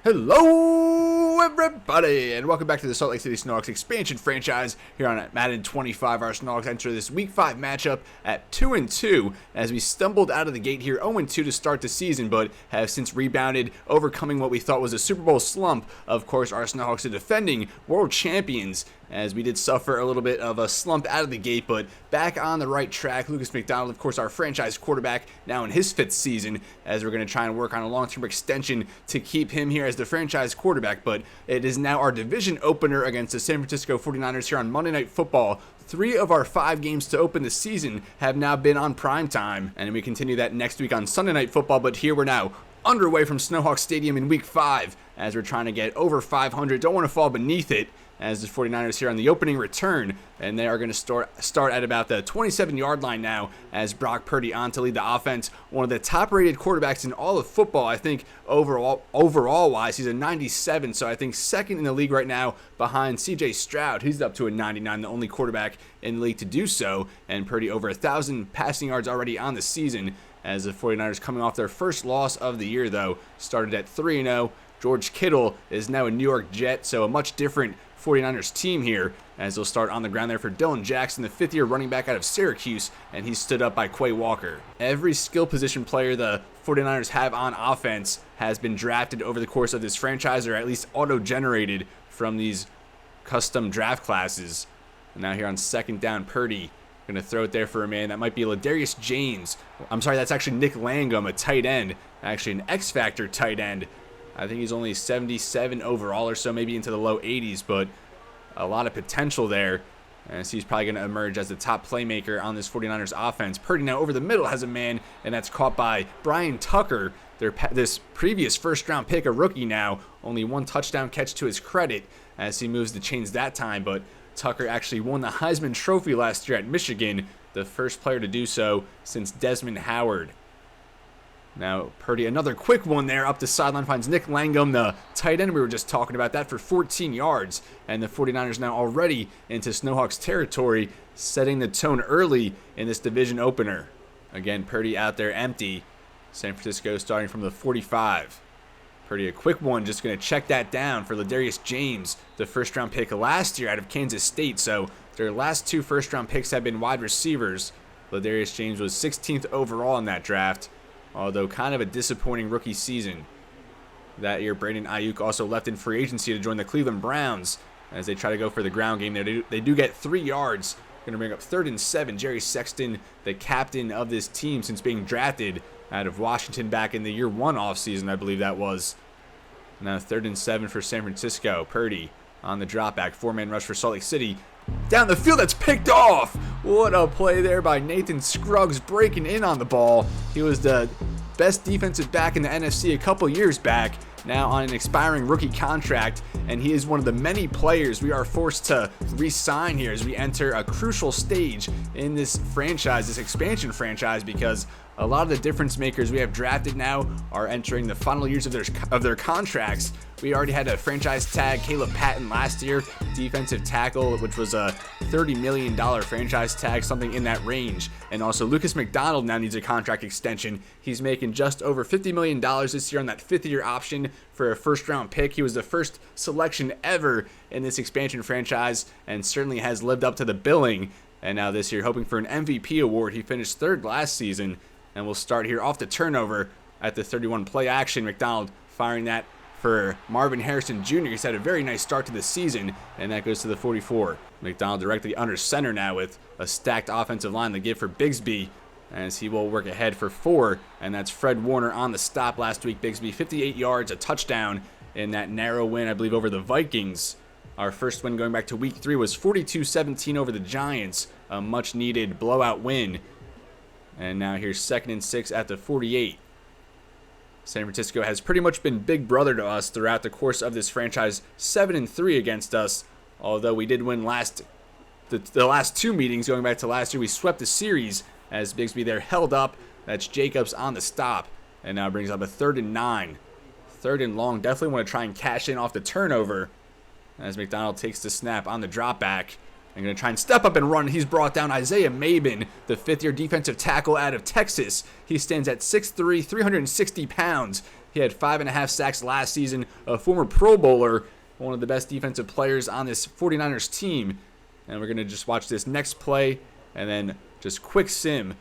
Hello, everybody, and welcome back to the Salt Lake City Snowhawks expansion franchise here on Madden 25. Our Snowhawks enter this Week 5 matchup at 2-2 as we stumbled out of the gate here 0-2 to start the season, but have since rebounded, overcoming what we thought was a Super Bowl slump. Of course, our Snowhawks are defending world champions, as we did suffer a little bit of a slump out of the gate, but back on the right track. Lucas McDonald, of course, our franchise quarterback, now in his 5th season, as we're going to try and work on a long-term extension to keep him here as the franchise quarterback. But it is now our division opener against the San Francisco 49ers here on Monday Night Football. 3 of our 5 games to open the season have now been on Primetime, and we continue that next week on Sunday Night Football. But here we're now underway from Snowhawks Stadium in Week 5 as we're trying to get over 500. Don't want to fall beneath it, as the 49ers here on the opening return, and they are going to start at about the 27-yard line now as Brock Purdy on to lead the offense. One of the top-rated quarterbacks in all of football, I think, overall-wise. He's a 97, so I think second in the league right now behind C.J. Stroud. He's up to a 99, the only quarterback in the league to do so, and Purdy over 1,000 passing yards already on the season, as the 49ers coming off their first loss of the year, though, started at 3-0. George Kittle is now a New York Jet, so a much different 49ers team here, as they'll start on the ground there for Dylan Jackson, the 5th-year running back out of Syracuse, and he's stood up by Quay Walker. Every skill position player the 49ers have on offense has been drafted over the course of this franchise, or at least auto-generated from these custom draft classes. And now here on second down, Purdy going to throw it there for a man. That might be Ladarius James. I'm sorry, that's actually Nick Langum, a tight end, actually an X-Factor tight end. I think he's only 77 overall or so, maybe into the low 80s, but a lot of potential there. And so he's probably going to emerge as the top playmaker on this 49ers offense. Purdy now over the middle has a man, and that's caught by Brian Tucker, this previous first-round pick, a rookie now. Only 1 touchdown catch to his credit as he moves the chains that time, but Tucker actually won the Heisman Trophy last year at Michigan, the first player to do so since Desmond Howard. Now, Purdy, another quick one there up the sideline, finds Nick Langum, the tight end we were just talking about, that for 14 yards. And the 49ers now already into Snowhawks territory, setting the tone early in this division opener. Again, Purdy out there empty. San Francisco starting from the 45. Purdy, a quick one, just going to check that down for Ladarius James, the first-round pick last year out of Kansas State. So their last 2 first-round picks have been wide receivers. Ladarius James was 16th overall in that draft, although kind of a disappointing rookie season. That year, Brandon Aiyuk also left in free agency to join the Cleveland Browns as they try to go for the ground game. They do get 3 yards. Going to bring up 3rd and 7. Jerry Sexton, the captain of this team since being drafted out of Washington back in the year 1 offseason, I believe that was. Now 3rd and 7 for San Francisco. Purdy on the drop back. 4-man rush for Salt Lake City. Down the field, that's picked off. What a play there by Nathan Scruggs, breaking in on the ball. He was the best defensive back in the NFC a couple years back, now on an expiring rookie contract, and he is one of the many players we are forced to re-sign here as we enter a crucial stage in this franchise, this expansion franchise, because a lot of the difference makers we have drafted now are entering the final years of their contracts. We already had a franchise tag Caleb Patton last year, defensive tackle, which was a $30 million franchise tag, something in that range. And also Lucas McDonald now needs a contract extension. He's making just over $50 million this year on that 5th-year option for a first-round pick. He was the first selection ever in this expansion franchise and certainly has lived up to the billing. And now this year, hoping for an MVP award. He finished 3rd last season. And we'll start here off the turnover at the 31 play action. McDonald firing that for Marvin Harrison Jr. He's had a very nice start to the season, and that goes to the 44. McDonald directly under center now with a stacked offensive line to give for Bigsby, as he will work ahead for 4, and that's Fred Warner on the stop last week. Bigsby, 58 yards, a touchdown in that narrow win, I believe, over the Vikings. Our first win going back to week 3 was 42-17 over the Giants, a much-needed blowout win. And now here's 2nd and 6 at the 48. San Francisco has pretty much been big brother to us throughout the course of this franchise, 7-3 against us, although we did win the last 2 meetings going back to last year. We swept the series as Bigsby there held up. That's Jacobs on the stop, and now brings up a 3rd and 9. 3rd and long, definitely want to try and cash in off the turnover as McDonald takes the snap on the drop back. I'm going to try and step up and run. He's brought down Isaiah Mabin, the 5th-year defensive tackle out of Texas. He stands at 6'3", 360 pounds. He had 5.5 sacks last season, a former Pro Bowler, one of the best defensive players on this 49ers team. And we're going to just watch this next play and then just quick sim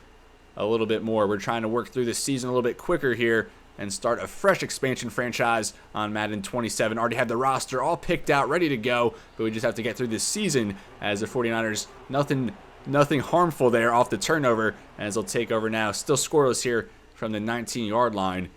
a little bit more. We're trying to work through this season a little bit quicker here and start a fresh expansion franchise on Madden 27. Already have the roster all picked out, ready to go, but we just have to get through this season as the 49ers, nothing harmful there off the turnover, as they'll take over now. Still scoreless here from the 19-yard line.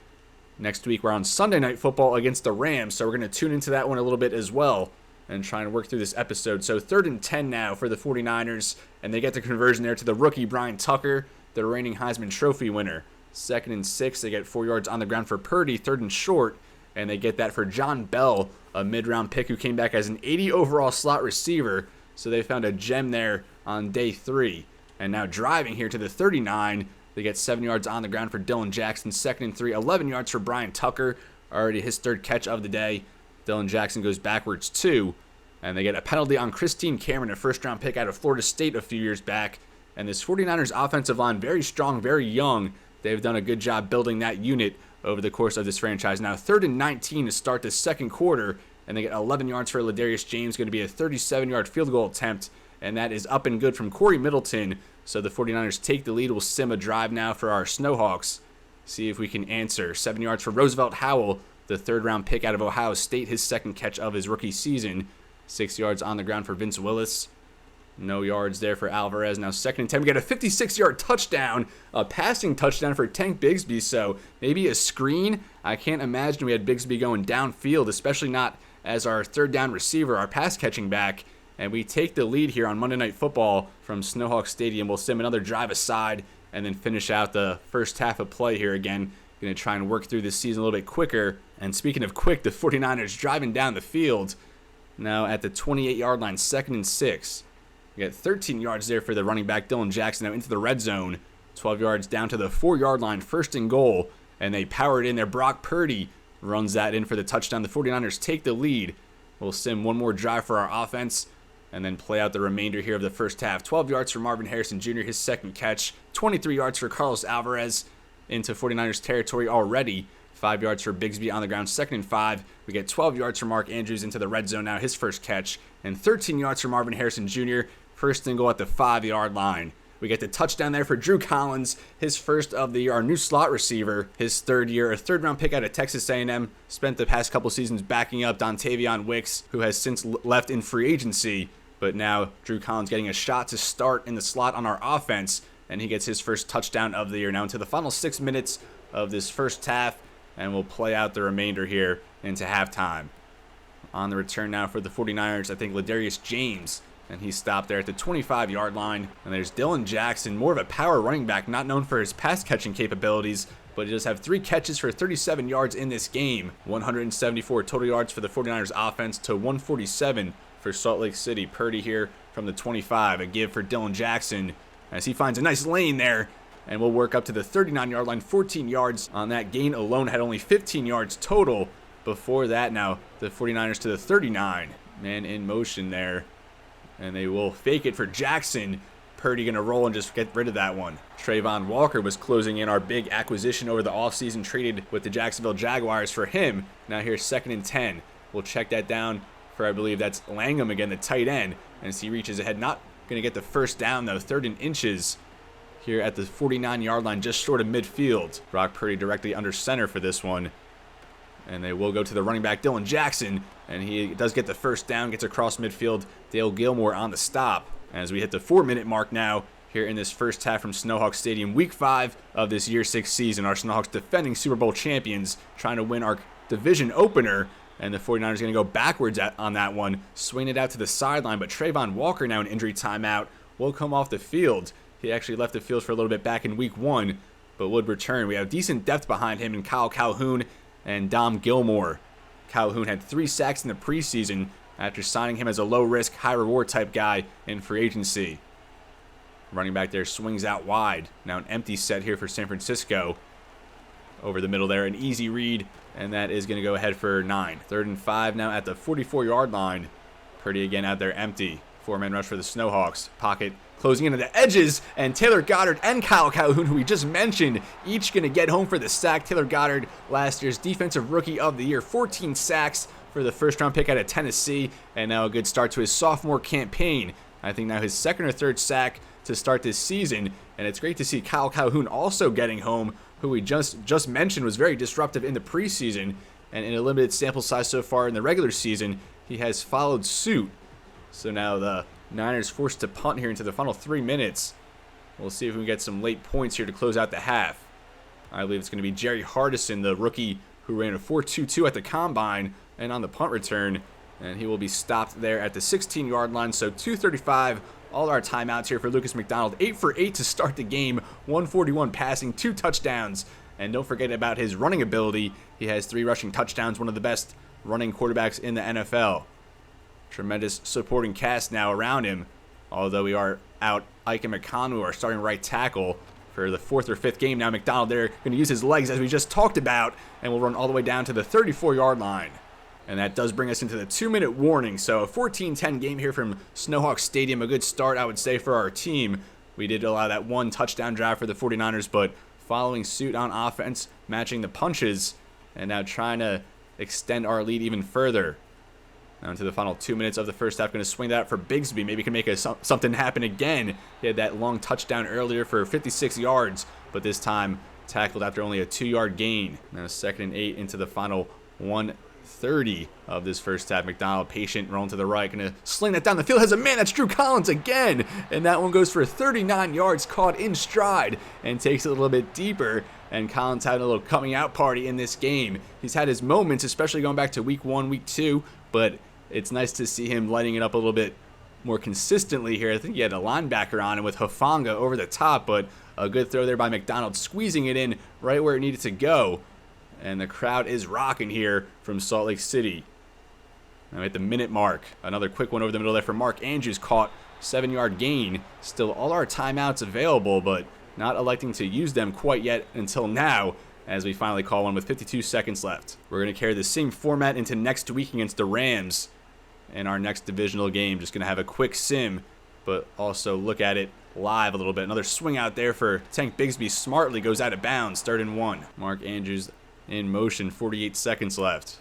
Next week, we're on Sunday Night Football against the Rams, so we're going to tune into that one a little bit as well and try and work through this episode. So 3rd and 10 now for the 49ers, and they get the conversion there to the rookie Brian Tucker, the reigning Heisman Trophy winner. 2nd and 6, they get 4 yards on the ground for Purdy, 3rd and short, and they get that for John Bell, a mid-round pick who came back as an 80 overall slot receiver. So they found a gem there on day 3. And now driving here to the 39, they get 7 yards on the ground for Dylan Jackson, 2nd and 3, 11 yards for Brian Tucker, already his 3rd catch of the day. Dylan Jackson goes backwards 2, and they get a penalty on Christine Cameron, a first-round pick out of Florida State a few years back. And this 49ers offensive line, very strong, very young. They've done a good job building that unit over the course of this franchise. Now 3rd and 19 to start the second quarter, and they get 11 yards for Ladarius James, going to be a 37-yard field goal attempt, and that is up and good from Corey Middleton. So the 49ers take the lead. We'll sim a drive now for our Snowhawks. See if we can answer. 7 yards for Roosevelt Howell, the 3rd-round pick out of Ohio State, his 2nd catch of his rookie season. 6 yards on the ground for Vince Willis. No yards there for Alvarez. Now 2nd and 10. We get a 56-yard touchdown, a passing touchdown for Tank Bigsby. So maybe a screen. I can't imagine we had Bigsby going downfield, especially not as our 3rd down receiver, our pass catching back. And we take the lead here on Monday Night Football from Snowhawks Stadium. We'll sim another drive aside and then finish out the first half of play here again. Going to try and work through this season a little bit quicker. And speaking of quick, the 49ers driving down the field. Now at the 28-yard line, 2nd and 6. We got 13 yards there for the running back, Dylan Jackson, now into the red zone. 12 yards down to the 4-yard line, 1st and goal. And they power it in there. Brock Purdy runs that in for the touchdown. The 49ers take the lead. We'll sim one more drive for our offense and then play out the remainder here of the first half. 12 yards for Marvin Harrison Jr., his 2nd catch. 23 yards for Carlos Alvarez into 49ers territory already. 5 yards for Bigsby on the ground, 2nd and 5. We get 12 yards for Mark Andrews into the red zone now, his 1st catch. And 13 yards for Marvin Harrison Jr., 1st and goal at the 5-yard line. We get the touchdown there for Drew Collins, his 1st of the year, our new slot receiver, his 3rd year, a 3rd-round pick out of Texas A&M. Spent the past couple seasons backing up Dontavion Wicks, who has since left in free agency. But now Drew Collins getting a shot to start in the slot on our offense, and he gets his 1st touchdown of the year. Now into the final 6 minutes of this first half, and we'll play out the remainder here into halftime. On the return now for the 49ers, I think Ladarius James, and he stopped there at the 25-yard line. And there's Dylan Jackson, more of a power running back, not known for his pass-catching capabilities, but he does have 3 catches for 37 yards in this game. 174 total yards for the 49ers offense to 147 for Salt Lake City. Purdy here from the 25, a give for Dylan Jackson as he finds a nice lane there. And we'll work up to the 39-yard line, 14 yards on that gain alone. Had only 15 yards total before that. Now the 49ers to the 39. Man in motion there. And they will fake it for Jackson. Purdy going to roll and just get rid of that one. Trayvon Walker was closing in, our big acquisition over the offseason, traded with the Jacksonville Jaguars for him. Now here's 2nd and 10. We'll check that down for, I believe that's Langham again, the tight end. And as he reaches ahead, not going to get the 1st down though, 3rd and inches here at the 49-yard line, just short of midfield. Brock Purdy directly under center for this one. And they will go to the running back, Dylan Jackson. And he does get the 1st down, gets across midfield. Dale Gilmore on the stop. As we hit the 4-minute mark now here in this first half from Snowhawks Stadium. Week 5 of this Year 6 season. Our Snowhawks defending Super Bowl champions, trying to win our division opener. And the 49ers going to go backwards on that one. Swing it out to the sideline. But Trayvon Walker now in injury timeout will come off the field. He actually left the field for a little bit back in Week 1, but would return. We have decent depth behind him in Kyle Calhoun and Dom Gilmore. Calhoun had 3 sacks in the preseason after signing him as a low-risk, high-reward type guy in free agency. Running back there swings out wide. Now an empty set here for San Francisco. Over the middle there, an easy read, and that is going to go ahead for 9. 3rd and 5 now at the 44-yard line. Purdy again out there empty. 4-man rush for the Snowhawks. Pocket closing into the edges, and Taylor Goddard and Kyle Calhoun, who we just mentioned, each going to get home for the sack. Taylor Goddard, last year's Defensive Rookie of the Year, 14 sacks for the first-round pick out of Tennessee, and now a good start to his sophomore campaign. I think now his second or third sack to start this season, and it's great to see Kyle Calhoun also getting home, who we just mentioned was very disruptive in the preseason, and in a limited sample size so far in the regular season, he has followed suit. So now the Niners forced to punt here into the final 3 minutes. We'll see if we can get some late points here to close out the half. I believe it's going to be Jerry Hardison, the rookie who ran a 4.22 at the combine and on the punt return, and he will be stopped there at the 16-yard line. So 2:35, all our timeouts here for Lucas McDonald. 8 for 8 to start the game, 141 passing, 2 touchdowns. And don't forget about his running ability. He has 3 rushing touchdowns, one of the best running quarterbacks in the NFL. Tremendous supporting cast now around him, although we are out Ike and McConnell, our starting right tackle, for the 4th or 5th game now. McDonald there going to use his legs as we just talked about, and will run all the way down to the 34-yard line. And that does bring us into the 2-minute warning. So a 14-10 game here from Snowhawks Stadium. A good start, I would say, for our team. We did allow that 1 touchdown drive for the 49ers, but following suit on offense, matching the punches, and now trying to extend our lead even further. Now into the final 2 minutes of the first half. Going to swing that out for Bigsby. Maybe can make something happen again. He had that long touchdown earlier for 56 yards, but this time tackled after only a 2-yard gain. Now 2nd and 8 into the final 1:30 of this first half. McDonald patient, rolling to the right, going to sling that down the field. Has a man, that's Drew Collins again, and that one goes for 39 yards, caught in stride, and takes it a little bit deeper. And Collins had a little coming out party in this game. He's had his moments, especially going back to week 1, week 2, but it's nice to see him lighting it up a little bit more consistently here. I think he had a linebacker on him with Hufanga over the top, but a good throw there by McDonald, squeezing it in right where it needed to go. And the crowd is rocking here from Salt Lake City. Now at the minute mark, another quick one over the middle there for Mark Andrews, caught, 7-yard gain. Still all our timeouts available, but not electing to use them quite yet until now, as we finally call one with 52 seconds left. We're going to carry the same format into next week against the Rams in our next divisional game. Just going to have a quick sim, but also look at it live a little bit. Another swing out there for Tank Bigsby, smartly goes out of bounds, 3rd and 1. Mark Andrews in motion, 48 seconds left.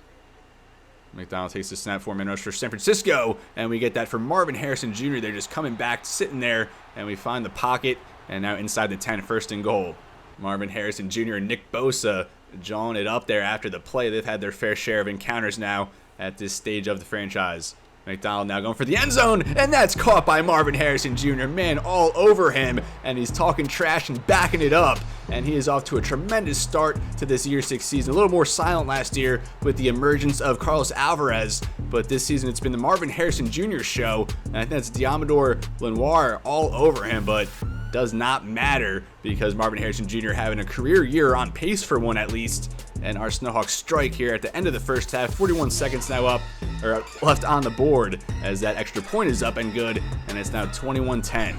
McDonald takes the snap, 4-man rush for San Francisco, and we get that from Marvin Harrison Jr. They're just coming back, sitting there, and we find the pocket, and now inside the 10, 1st and goal. Marvin Harrison Jr. and Nick Bosa jawing it up there after the play. They've had their fair share of encounters now at this stage of the franchise. McDonald now going for the end zone, and that's caught by Marvin Harrison Jr. Man all over him, and he's talking trash and backing it up, and he is off to a tremendous start to this year 6 season. A little more silent last year with the emergence of Carlos Alvarez, but this season it's been the Marvin Harrison Jr. show, and I think that's Diamador Lenoir all over him, but does not matter because Marvin Harrison Jr. having a career year, on pace for one at least. And our Snowhawks strike here at the end of the first half. 41 seconds now up, or left on the board, as that extra point is up and good, and it's now 21-10.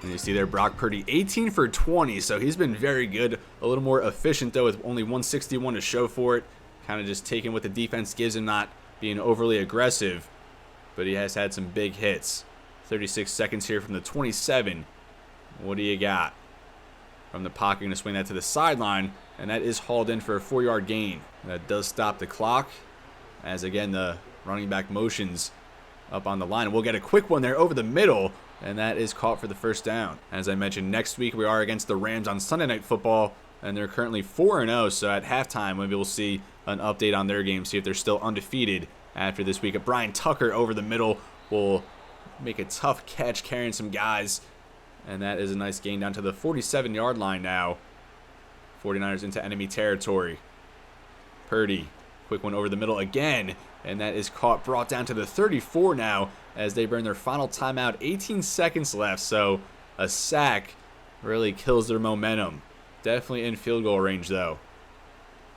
And you see there Brock Purdy 18 for 20, so he's been very good. A little more efficient though, with only 161 to show for it. Kind of just taking what the defense gives him, not being overly aggressive, but he has had some big hits. 36 seconds here from the 27. What do you got? From the pocket, going to swing that to the sideline, and that is hauled in for a 4-yard gain. And that does stop the clock, as again the running back motions up on the line. We'll get a quick one there over the middle, and that is caught for the 1st down. As I mentioned, next week we are against the Rams on Sunday Night Football, and they're currently 4-0, so at halftime maybe we'll see an update on their game, see if they're still undefeated after this week. Brian Tucker over the middle will make a tough catch, carrying some guys. And that is a nice gain down to the 47-yard line now. 49ers into enemy territory. Purdy, quick one over the middle again. And that is caught, brought down to the 34 now as they burn their final timeout. 18 seconds left, so a sack really kills their momentum. Definitely in field goal range, though.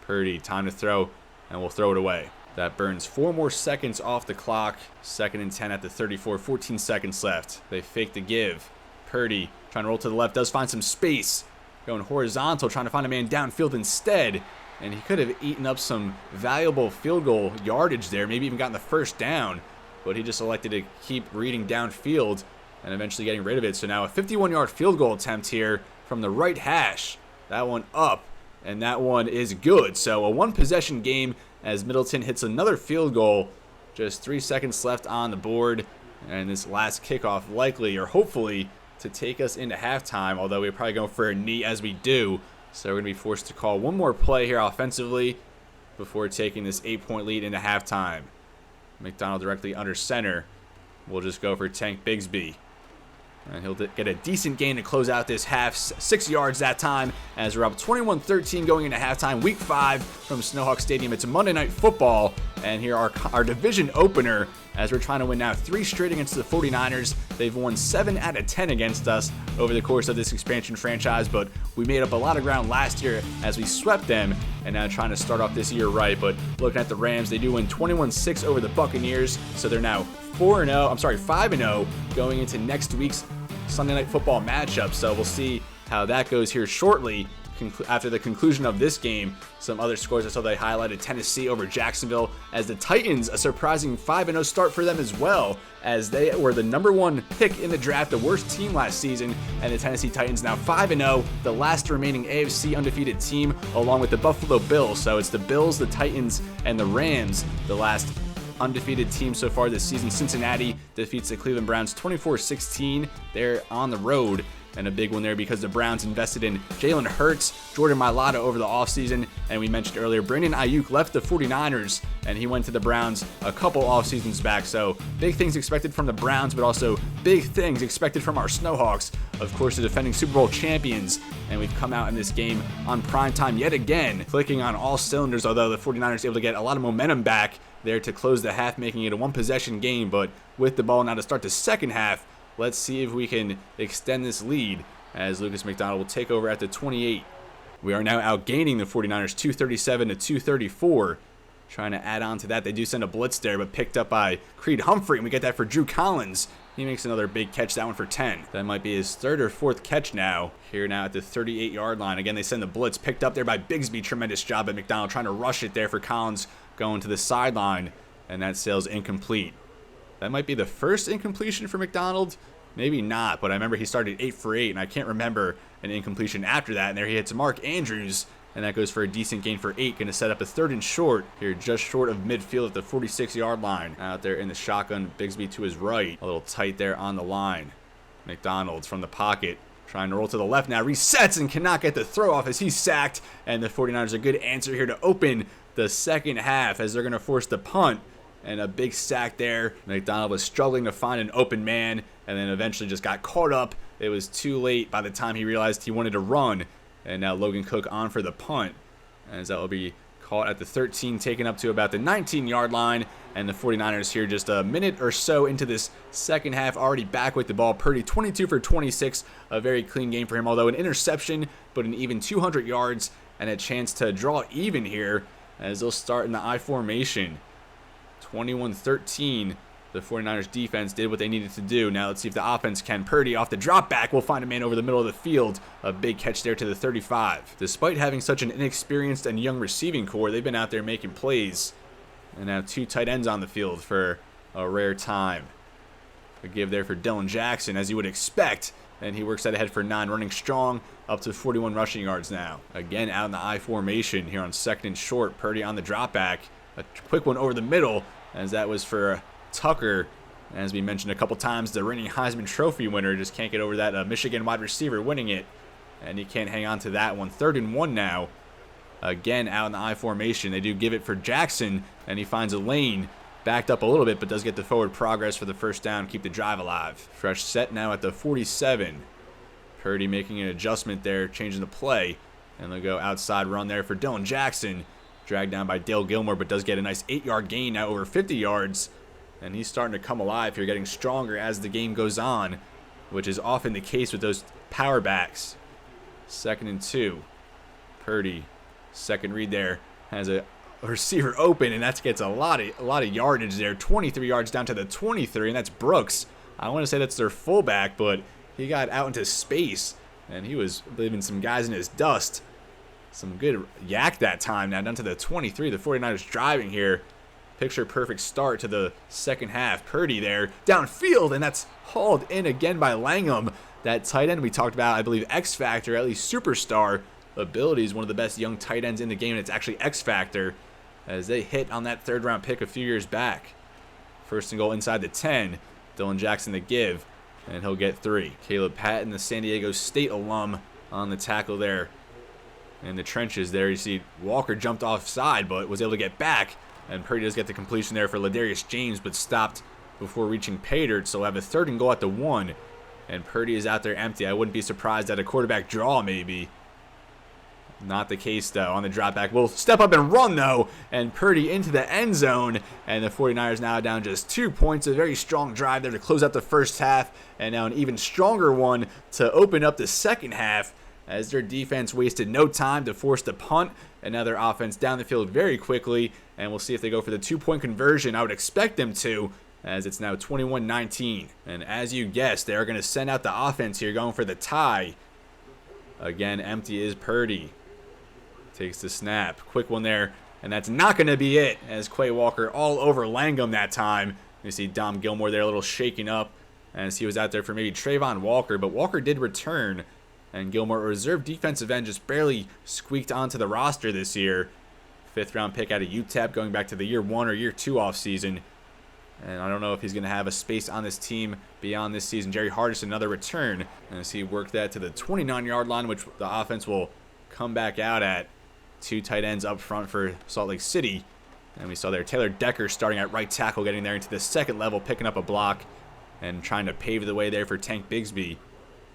Purdy, time to throw, and we'll throw it away. That burns 4 more seconds off the clock. 2nd and 10 at the 34, 14 seconds left. They fake the give. Purdy trying to roll to the left, does find some space. Going horizontal, trying to find a man downfield instead. And he could have eaten up some valuable field goal yardage there, maybe even gotten the 1st down. But he just elected to keep reading downfield and eventually getting rid of it. So now a 51-yard field goal attempt here from the right hash. That one up, and that one is good. So a one-possession game as Middleton hits another field goal. Just 3 seconds left on the board, and this last kickoff likely or hopefully to take us into halftime, although we're probably going for a knee as we do. So we're going to be forced to call one more play here offensively before taking this 8-point lead into halftime. McDonald directly under center. We'll just go for Tank Bigsby. And he'll get a decent gain to close out this half. 6 yards that time as we're up 21-13 going into halftime. Week 5 from Snowhawks Stadium. It's a Monday Night Football. And here our division opener as we're trying to win now 3 straight against the 49ers. They've won 7 out of 10 against us over the course of this expansion franchise. But we made up a lot of ground last year as we swept them. And now trying to start off this year right. But looking at the Rams, they do win 21-6 over the Buccaneers. So they're now 5-0 going into next week's Sunday Night Football matchup. So we'll see how that goes here shortly. After the conclusion of this game, some other scores I saw they highlighted: Tennessee over Jacksonville, as the Titans, a surprising 5-0 start for them as well, as they were the #1 pick in the draft, the worst team last season, and the Tennessee Titans now 5-0, the last remaining AFC undefeated team, along with the Buffalo Bills. So it's the Bills, the Titans, and the Rams, the last undefeated team so far this season. Cincinnati defeats the Cleveland Browns 24-16. They're on the road, and a big one there because the Browns invested in Jalen Hurts, Jordan Mailata over the offseason, and we mentioned earlier Brandon Aiyuk left the 49ers and he went to the Browns a couple off seasons back. So big things expected from the Browns, but also big things expected from our Snowhawks, of course the defending Super Bowl champions, and we've come out in this game on primetime yet again, clicking on all cylinders, although the 49ers able to get a lot of momentum back there to close the half, making it a one-possession game. But with the ball now to start the second half, let's see if we can extend this lead as Lucas McDonald will take over at the 28. We are now outgaining the 49ers 237-234. Trying to add on to that, they do send a blitz there, but picked up by Creed Humphrey, and we get that for Drew Collins. He makes another big catch, that one for 10. That might be his 3rd or 4th catch now. Here now at the 38-yard line. Again, they send the blitz, picked up there by Bigsby. Tremendous job at McDonald trying to rush it there for Collins, going to the sideline, and that sail's incomplete. That might be the first incompletion for McDonald. Maybe not, but I remember he started 8 for 8, and I can't remember an incompletion after that. And there he hits Mark Andrews, and that goes for a decent gain for 8. Going to set up a 3rd and short here, just short of midfield at the 46-yard line. Out there in the shotgun, Bigsby to his right. A little tight there on the line. McDonald's from the pocket, trying to roll to the left now. Resets and cannot get the throw off as he's sacked. And the 49ers a good answer here to open the second half as they're going to force the punt. And a big sack there. McDonald was struggling to find an open man, and then eventually just got caught up. It was too late by the time he realized he wanted to run. And now Logan Cook on for the punt, as that will be caught at the 13, taken up to about the 19-yard line. And the 49ers here just a minute or so into this second half, already back with the ball. Purdy 22 for 26, a very clean game for him, although an interception, but an even 200 yards and a chance to draw even here as they'll start in the I formation. 21-13. The 49ers defense did what they needed to do. Now let's see if the offense can. Purdy off the drop back will find a man over the middle of the field. A big catch there to the 35. Despite having such an inexperienced and young receiving core, they've been out there making plays. And now 2 tight ends on the field for a rare time. A give there for Dylan Jackson, as you would expect. And he works that ahead for 9, running strong, up to 41 rushing yards now. Again, out in the I formation here on 2nd and short. Purdy on the drop back. A quick one over the middle, as that was for Tucker. As we mentioned a couple times, the reigning Heisman Trophy winner just can't get over that Michigan wide receiver winning it. And he can't hang on to that one. 3rd and 1 now. Again, out in the I formation. They do give it for Jackson, and he finds a lane. Backed up a little bit, but does get the forward progress for the first down, keep the drive alive. Fresh set now at the 47. Purdy making an adjustment there, changing the play. And they'll go outside run there for Dylan Jackson. Dragged down by Dale Gilmore, but does get a nice 8-yard gain now, over 50 yards. And he's starting to come alive here, getting stronger as the game goes on, which is often the case with those power backs. 2nd and 2. Purdy, second read there, has a receiver open, and that gets a lot of yardage there. 23 yards down to the 23, and that's Brooks. I want to say that's their fullback, but he got out into space, and he was leaving some guys in his dust. Some good yak that time. Now down to the 23. The 49ers driving here. picture-perfect start to the second half. Purdy there, downfield, and that's hauled in again by Langham. That tight end we talked about, I believe X Factor, at least superstar abilities, one of the best young tight ends in the game, and it's actually X Factor, as they hit on that third-round pick a few years back. First and goal inside the 10. Dylan Jackson the give, and he'll get 3. Caleb Patton, the San Diego State alum, on the tackle there. In the trenches there, you see Walker jumped offside, but was able to get back. And Purdy does get the completion there for Ladarius James, but stopped before reaching pay dirt. So we'll have a third and goal at the 1. And Purdy is out there empty. I wouldn't be surprised at a quarterback draw, maybe. Not the case, though. On the drop back, we'll step up and run, though. And Purdy into the end zone. And the 49ers now down just 2 points. A very strong drive there to close out the first half. And now an even stronger one to open up the second half, as their defense wasted no time to force the punt, and now their offense down the field very quickly, and we'll see if they go for the 2-point conversion. I would expect them to, as it's now 21-19. And as you guessed, they are going to send out the offense here, going for the tie. Again, empty is Purdy. Takes the snap. Quick one there, and that's not going to be it, as Quay Walker all over Langham that time. You see Dom Gilmore there a little shaken up, as he was out there for maybe Trayvon Walker, but Walker did return. And Gilmore, a reserve defensive end, just barely squeaked onto the roster this year. 5th-round pick out of UTEP, going back to the year 1 or year 2 offseason. And I don't know if he's going to have a space on this team beyond this season. Jerry Hardis, another return. And as he worked that to the 29-yard line, which the offense will come back out at. 2 tight ends up front for Salt Lake City. And we saw there Taylor Decker starting at right tackle, getting there into the second level, picking up a block and trying to pave the way there for Tank Bigsby.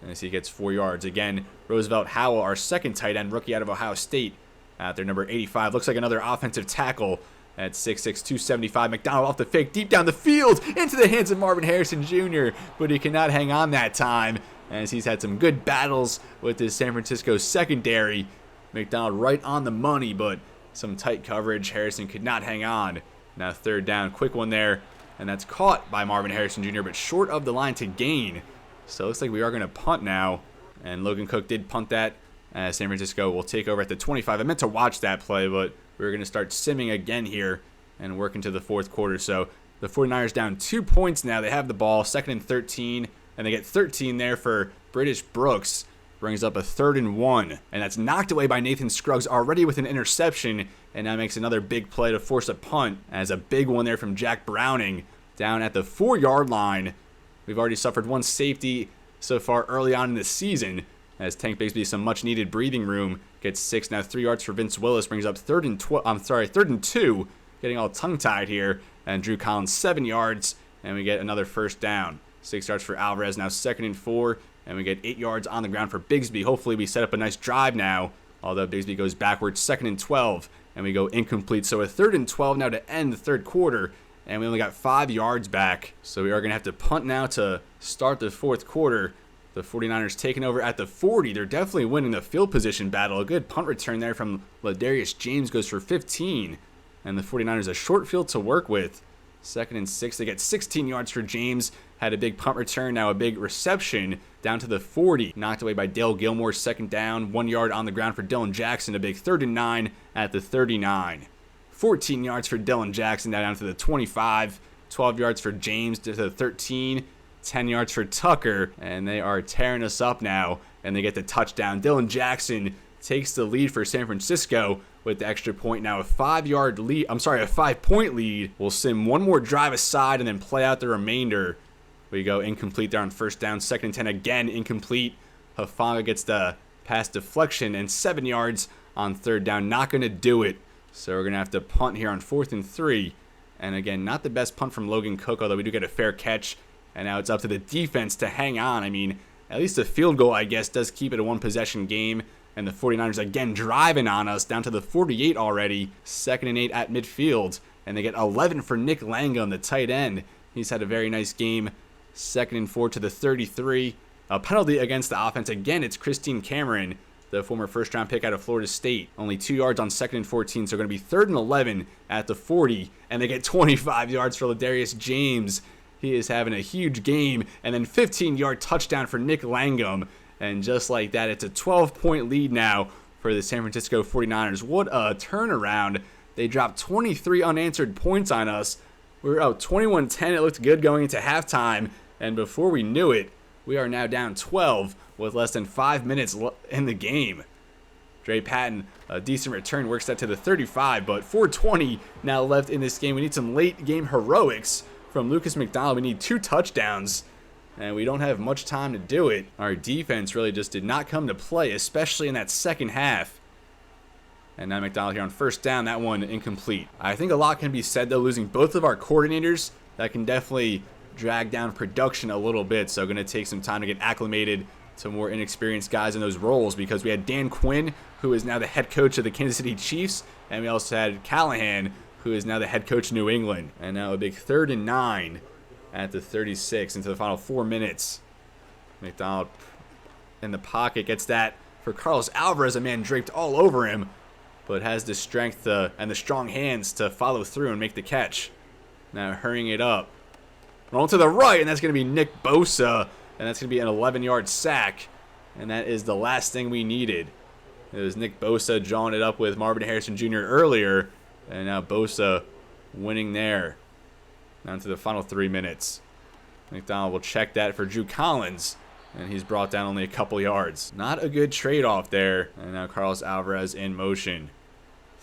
As he gets 4 yards. Again, Roosevelt Howell, our second tight end, rookie out of Ohio State, out there, number 85. Looks like another offensive tackle at 6'6", 275. McDonald off the fake, deep down the field, into the hands of Marvin Harrison Jr., but he cannot hang on that time, as he's had some good battles with his San Francisco secondary. McDonald right on the money, but some tight coverage. Harrison could not hang on. Now 3rd down, quick one there, and that's caught by Marvin Harrison Jr., but short of the line to gain. So it looks like we are going to punt now. And Logan Cook did punt that. San Francisco will take over at the 25. I meant to watch that play, but we're going to start simming again here and work into the 4th quarter. So the 49ers down 2 points now. They have the ball, 2nd and 13. And they get 13 there for British Brooks. Brings up a 3rd and 1. And that's knocked away by Nathan Scruggs, already with an interception. And now makes another big play to force a punt. As a big one there from Jack Browning down at the 4-yard line. We've already suffered 1 safety so far early on in the season, as Tank Bigsby some much-needed breathing room. Gets 6, now 3 yards for Vince Willis, brings up 3rd and 2, getting all tongue-tied here. And Drew Collins 7 yards, and we get another 1st down. 6 yards for Alvarez, now 2nd and 4, and we get 8 yards on the ground for Bigsby. Hopefully we set up a nice drive now, although Bigsby goes backwards, 2nd and 12, and we go incomplete. So a 3rd and 12 now to end the 3rd quarter. And we only got 5 yards back. So we are going to have to punt now to start the 4th quarter. The 49ers taking over at the 40. They're definitely winning the field position battle. A good punt return there from Ladarius James goes for 15. And the 49ers a short field to work with. 2nd and 6. They get 16 yards for James. Had a big punt return. Now a big reception down to the 40. Knocked away by Dale Gilmore. 2nd down. 1 yard on the ground for Dylan Jackson. A big 3rd and 9 at the 39. 14 yards for Dylan Jackson, down to the 25. 12 yards for James to the 13. 10 yards for Tucker, and they are tearing us up now, and they get the touchdown. Dylan Jackson takes the lead for San Francisco with the extra point. Now a 5-point lead. We'll sim 1 more drive aside and then play out the remainder. We go incomplete there on 1st down. 2nd and 10 again, incomplete. Hufanga gets the pass deflection, and 7 yards on 3rd down. Not going to do it. So we're going to have to punt here on 4th and 3. And again, not the best punt from Logan Cook, although we do get a fair catch. And now it's up to the defense to hang on. I mean, at least a field goal, I guess, does keep it a 1-possession game. And the 49ers again driving on us down to the 48 already. 2nd and 8 at midfield. And they get 11 for Nick Langham, the tight end. He's had a very nice game. 2nd and 4 to the 33. A penalty against the offense. Again, it's Christine Cameron, the former 1st-round pick out of Florida State. Only 2 yards on 2nd and 14, so going to be 3rd and 11 at the 40, and they get 25 yards for Ladarius James. He is having a huge game, and then 15-yard touchdown for Nick Langham, and just like that, it's a 12-point lead now for the San Francisco 49ers. What a turnaround They dropped 23 unanswered points on us. We were out 21-10. It looked good going into halftime. And before we knew it, we are now down 12 with less than 5 minutes in the game. Dre Patton, a decent return, works that to the 35, but 4:20 now left in this game. We need some late game heroics from Lucas McDonald. We need 2 touchdowns, and we don't have much time to do it. Our defense really just did not come to play, especially in that second half. And now McDonald here on first down, that one incomplete. I think a lot can be said, though, losing both of our coordinators. That can definitely drag down production a little bit, so going to take some time to get acclimated to more inexperienced guys in those roles, because we had Dan Quinn, who is now the head coach of the Kansas City Chiefs, and we also had Callahan, who is now the head coach of New England. And now a big 3rd and 9 at the 36 into the final 4 minutes. McDonald in the pocket gets that for Carlos Alvarez, a man draped all over him, but has the strength and the strong hands to follow through and make the catch. Now hurrying it up. Roll to the right, and that's going to be Nick Bosa, and that's going to be an 11-yard sack, and that is the last thing we needed. It was Nick Bosa drawing it up with Marvin Harrison Jr. earlier, and now Bosa winning there. Down to the final 3 minutes. McDonald will check that for Drew Collins, and he's brought down only a couple yards. Not a good trade-off there, and now Carlos Alvarez in motion.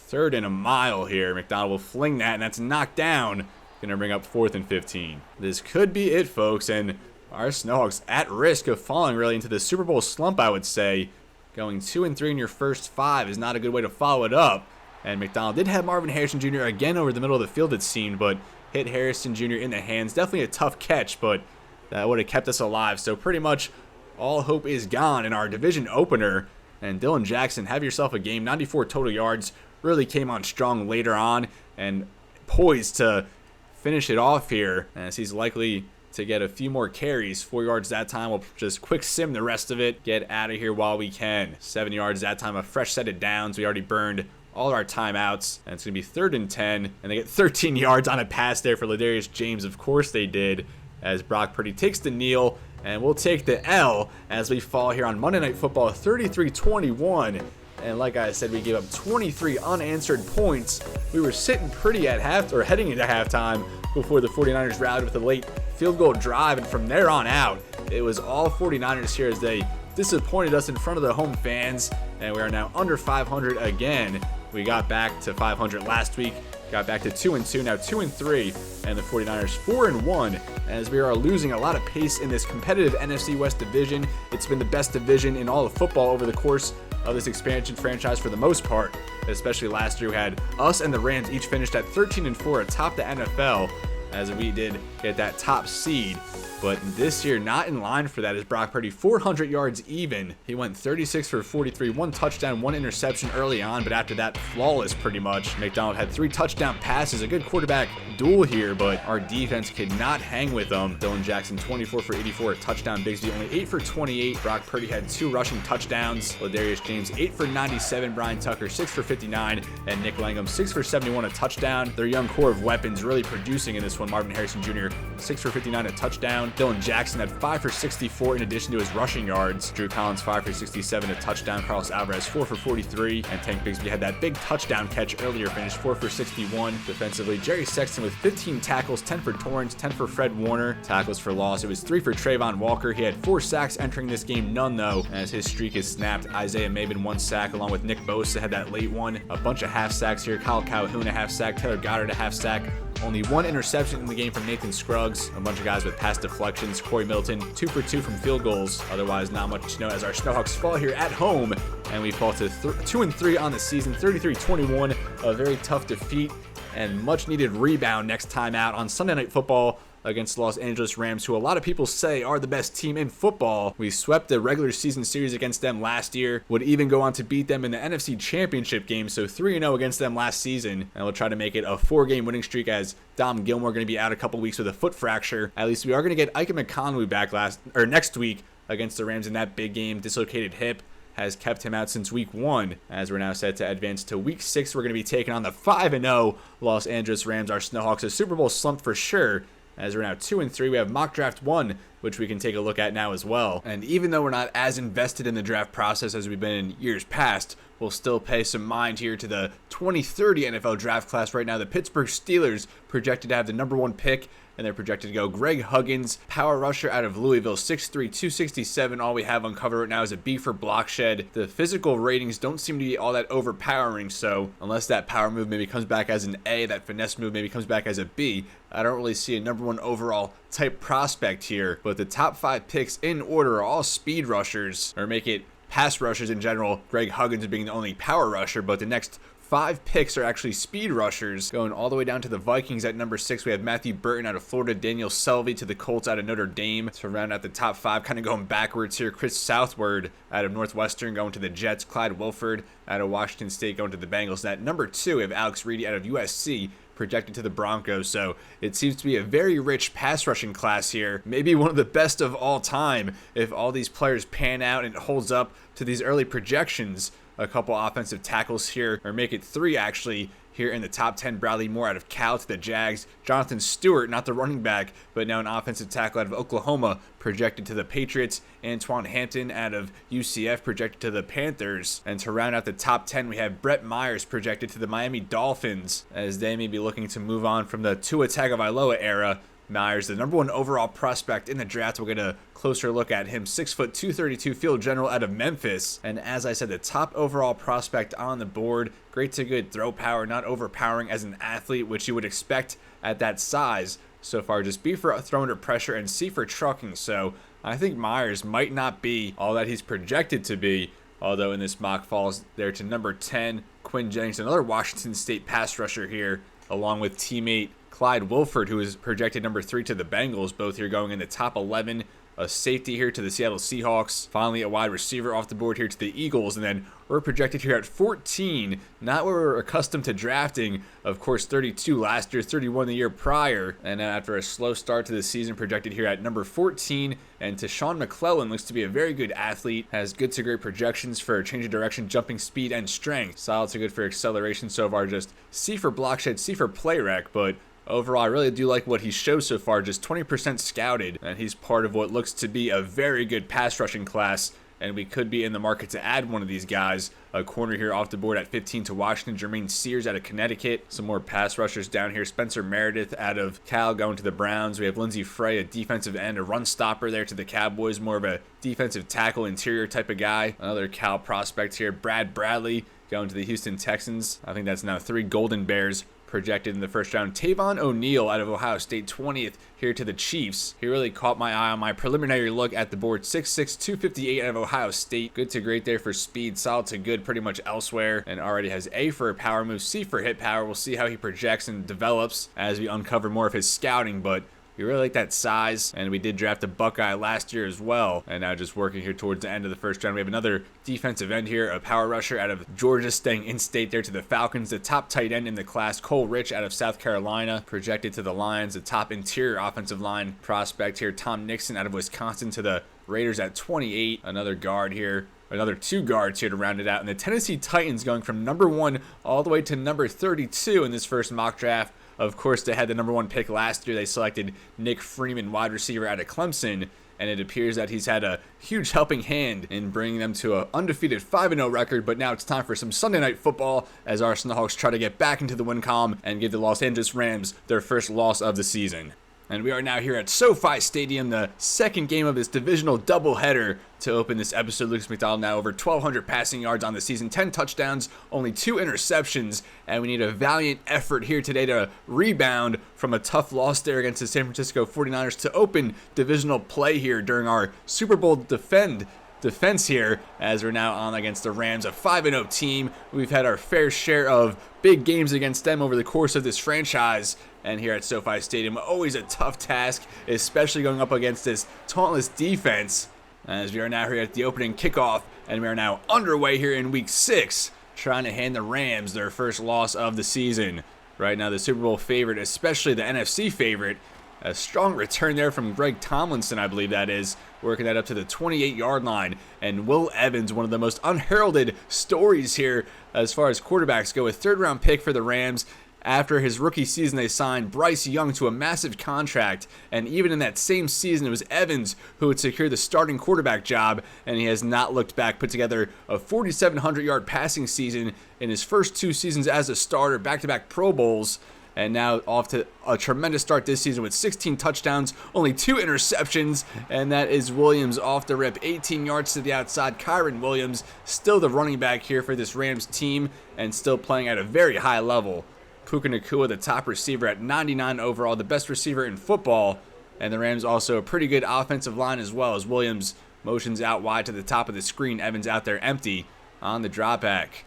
3rd and a mile here. McDonald will fling that, and that's knocked down. Going to bring up 4th and 15. This could be it, folks, and our Snowhawks at risk of falling really into the Super Bowl slump, I would say. Going 2-3 in your first 5 is not a good way to follow it up. And McDonald did have Marvin Harrison Jr. again over the middle of the field, it seemed, but hit Harrison Jr. in the hands. Definitely a tough catch, but that would have kept us alive. So pretty much all hope is gone in our division opener. And Dylan Jackson, have yourself a game. 94 total yards. Really came on strong later on and poised to finish it off here, as he's likely to get a few more carries. 4 yards that time. We'll just quick sim the rest of it. Get out of here while we can. 7 yards that time. A fresh set of downs. We already burned all of our timeouts. And it's going to be 3rd and 10. And they get 13 yards on a pass there for Ladarius James. Of course they did, as Brock Purdy takes the kneel. And we'll take the L as we fall here on Monday Night Football 33-21. And like I said, we gave up 23 unanswered points. We were sitting pretty at heading into halftime before the 49ers rallied with a late field goal drive. And from there on out, it was all 49ers here as they disappointed us in front of the home fans. And we are now under 500 again. We got back to 500 last week, got back to 2-2, now 2-3, and the 49ers 4-1, as we are losing a lot of pace in this competitive NFC West division. It's been the best division in all of football over the course of this expansion franchise for the most part, especially last year. We had us and the Rams each finished at 13-4 atop the NFL, as we did get that top seed. But this year, not in line for that, is Brock Purdy 400 yards even. He went 36 for 43, 1 touchdown, 1 interception early on, but after that, flawless pretty much. McDonald had 3 touchdown passes, a good quarterback duel here, but our defense could not hang with them. Dylan Jackson 24 for 84, a touchdown. Bigsby only 8 for 28. Brock Purdy had 2 rushing touchdowns. Ladarius James 8 for 97. Brian Tucker 6 for 59, and Nick Langham 6 for 71, a touchdown. Their young core of weapons really producing in this one. Marvin Harrison Jr. 6 for 59, a touchdown. Dylan Jackson had 5 for 64 in addition to his rushing yards. Drew Collins 5 for 67, a touchdown. Carlos Alvarez 4 for 43, and Tank Bigsby had that big touchdown catch earlier, finished 4 for 61. Defensively, Jerry Sexton with 15 tackles, 10 for Torrance, 10 for Fred Warner. Tackles for loss, it was 3 for Trayvon Walker. He had 4 sacks entering this game, none though, as his streak is snapped. Isaiah Maben 1 sack, along with Nick Bosa had that late one. A bunch of half sacks here. Kyle Calhoun a half sack, Taylor Goddard a half sack. Only 1 interception in the game from Nathan Scruggs. A bunch of guys with pass deflections. Corey Middleton 2 for 2 from field goals. Otherwise, not much to know as our Snowhawks fall here at home, and we fall to 2-3 on the season, 33-21. A very tough defeat and much needed rebound next time out on Sunday Night Football against the Los Angeles Rams, who a lot of people say are the best team in football. We swept the regular season series against them last year, would even go on to beat them in the NFC Championship game, so 3-0 against them last season, and we'll try to make it a 4-game winning streak as Dom Gilmore going to be out a couple weeks with a foot fracture. At least we are going to get Ike McConley back next week against the Rams in that big game. Dislocated hip has kept him out since week 1, as we're now set to advance to week 6. We're going to be taking on the 5-0 Los Angeles Rams. Our Snowhawks, a Super Bowl slump for sure, as we're now 2-3. We have mock draft 1 which we can take a look at now as well. And even though we're not as invested in the draft process as we've been in years past, we'll still pay some mind here to the 2030 NFL draft class. Right now, the Pittsburgh Steelers projected to have the #1 pick, and they're projected to go Greg Huggins, power rusher out of Louisville, 6'3", 267. All we have uncovered right now is a B for block shed. The physical ratings don't seem to be all that overpowering, so unless that power move maybe comes back as an A, that finesse move maybe comes back as a B, I don't really see a #1 overall type prospect here. But the top 5 picks in order are all speed rushers, or make it pass rushers in general, Greg Huggins being the only power rusher, but the next 5 picks are actually speed rushers. Going all the way down to the Vikings at number 6, we have Matthew Burton out of Florida, Daniel Selvey to the Colts out of Notre Dame. To round out the top 5, kind of going backwards here, Chris Southward out of Northwestern going to the Jets, Clyde Wilford out of Washington State going to the Bengals. And at number 2, we have Alex Reedy out of USC, projected to the Broncos. So it seems to be a very rich pass rushing class here, maybe one of the best of all time if all these players pan out and it holds up to these early projections. A couple offensive tackles here, or make it 3 actually, here in the top 10. Bradley Moore out of Cal to the Jags. Jonathan Stewart, not the running back, but now an offensive tackle out of Oklahoma, projected to the Patriots. Antoine Hampton out of UCF, projected to the Panthers. And to round out the top 10, we have Brett Myers projected to the Miami Dolphins, as they may be looking to move on from the Tua Tagovailoa era. Myers, the #1 overall prospect in the draft. We'll get a closer look at him. 6', 232 field general out of Memphis. And as I said, the top overall prospect on the board. Great to good throw power, not overpowering as an athlete, which you would expect at that size. So far, just B for throwing under pressure and C for trucking. So I think Myers might not be all that he's projected to be, although in this mock falls there to number 10, Quinn Jennings, another Washington State pass rusher here, along with teammate Clyde Wilford, who is projected number 3 to the Bengals, both here going in the top 11. A safety here to the Seattle Seahawks. Finally, a wide receiver off the board here to the Eagles. And then we're projected here at 14. Not where we're accustomed to drafting. Of course, 32 last year, 31 the year prior. And after a slow start to the season, projected here at number 14. And Tashawn McClellan looks to be a very good athlete. Has good to great projections for change of direction, jumping speed, and strength. Solid to good for acceleration so far. Just C for block shed, C for play rec. But overall, I really do like what he shows so far, just 20% scouted, and he's part of what looks to be a very good pass rushing class, and we could be in the market to add one of these guys. A corner here off the board at 15 to Washington, Jermaine Sears out of Connecticut. Some more pass rushers down here. Spencer Meredith out of Cal going to the Browns. We have Lindsey Frey, a defensive end, a run stopper there to the Cowboys, more of a defensive tackle interior type of guy. Another Cal prospect here, Brad Bradley going to the Houston Texans. I think that's now 3 Golden Bears projected in the first round. Tavon O'Neal out of Ohio State, 20th here to the Chiefs. He really caught my eye on my preliminary look at the board. 6'6", 258 out of Ohio State. Good to great there for speed. Solid to good pretty much elsewhere. And already has A for a power move, C for hit power. We'll see how he projects and develops as we uncover more of his scouting, but we really like that size, and we did draft a Buckeye last year as well. And now just working here towards the end of the first round, we have another defensive end here, a power rusher out of Georgia, staying in-state there to the Falcons. The top tight end in the class, Cole Rich out of South Carolina, projected to the Lions. The top interior offensive line prospect here, Tom Nixon out of Wisconsin to the Raiders at 28. Another guard here. Another 2 guards here to round it out. And the Tennessee Titans going from number 1 all the way to number 32 in this first mock draft. Of course, they had the number 1 pick last year. They selected Nick Freeman, wide receiver out of Clemson, and it appears that he's had a huge helping hand in bringing them to an undefeated 5-0 record. But now it's time for some Sunday night football as our Snowhawks try to get back into the win column and give the Los Angeles Rams their first loss of the season. And we are now here at SoFi Stadium, the second game of this divisional doubleheader. To open this episode, Lucas McDonald now over 1,200 passing yards on the season, 10 touchdowns, only 2 interceptions, and we need a valiant effort here today to rebound from a tough loss there against the San Francisco 49ers to open divisional play here during our Super Bowl defense here, as we're now on against the Rams, a 5-0 team. We've had our fair share of big games against them over the course of this franchise, and here at SoFi Stadium, always a tough task, especially going up against this talentless defense, as we are now here at the opening kickoff, and we are now underway here in week 6, trying to hand the Rams their first loss of the season. Right now, the Super Bowl favorite, especially the NFC favorite, a strong return there from Greg Tomlinson, I believe that is, working that up to the 28-yard line. And Will Evans, one of the most unheralded stories here as far as quarterbacks go, a 3rd-round pick for the Rams. After his rookie season, they signed Bryce Young to a massive contract, and even in that same season, it was Evans who would secure the starting quarterback job, and he has not looked back. Put together a 4,700-yard passing season in his first 2 seasons as a starter, back-to-back Pro Bowls, and now off to a tremendous start this season with 16 touchdowns, only 2 interceptions, and that is Williams off the rip, 18 yards to the outside. Kyren Williams, still the running back here for this Rams team, and still playing at a very high level. Puka Nacua, the top receiver at 99 overall, the best receiver in football. And the Rams also a pretty good offensive line as well, as Williams motions out wide to the top of the screen. Evans out there empty on the drop back.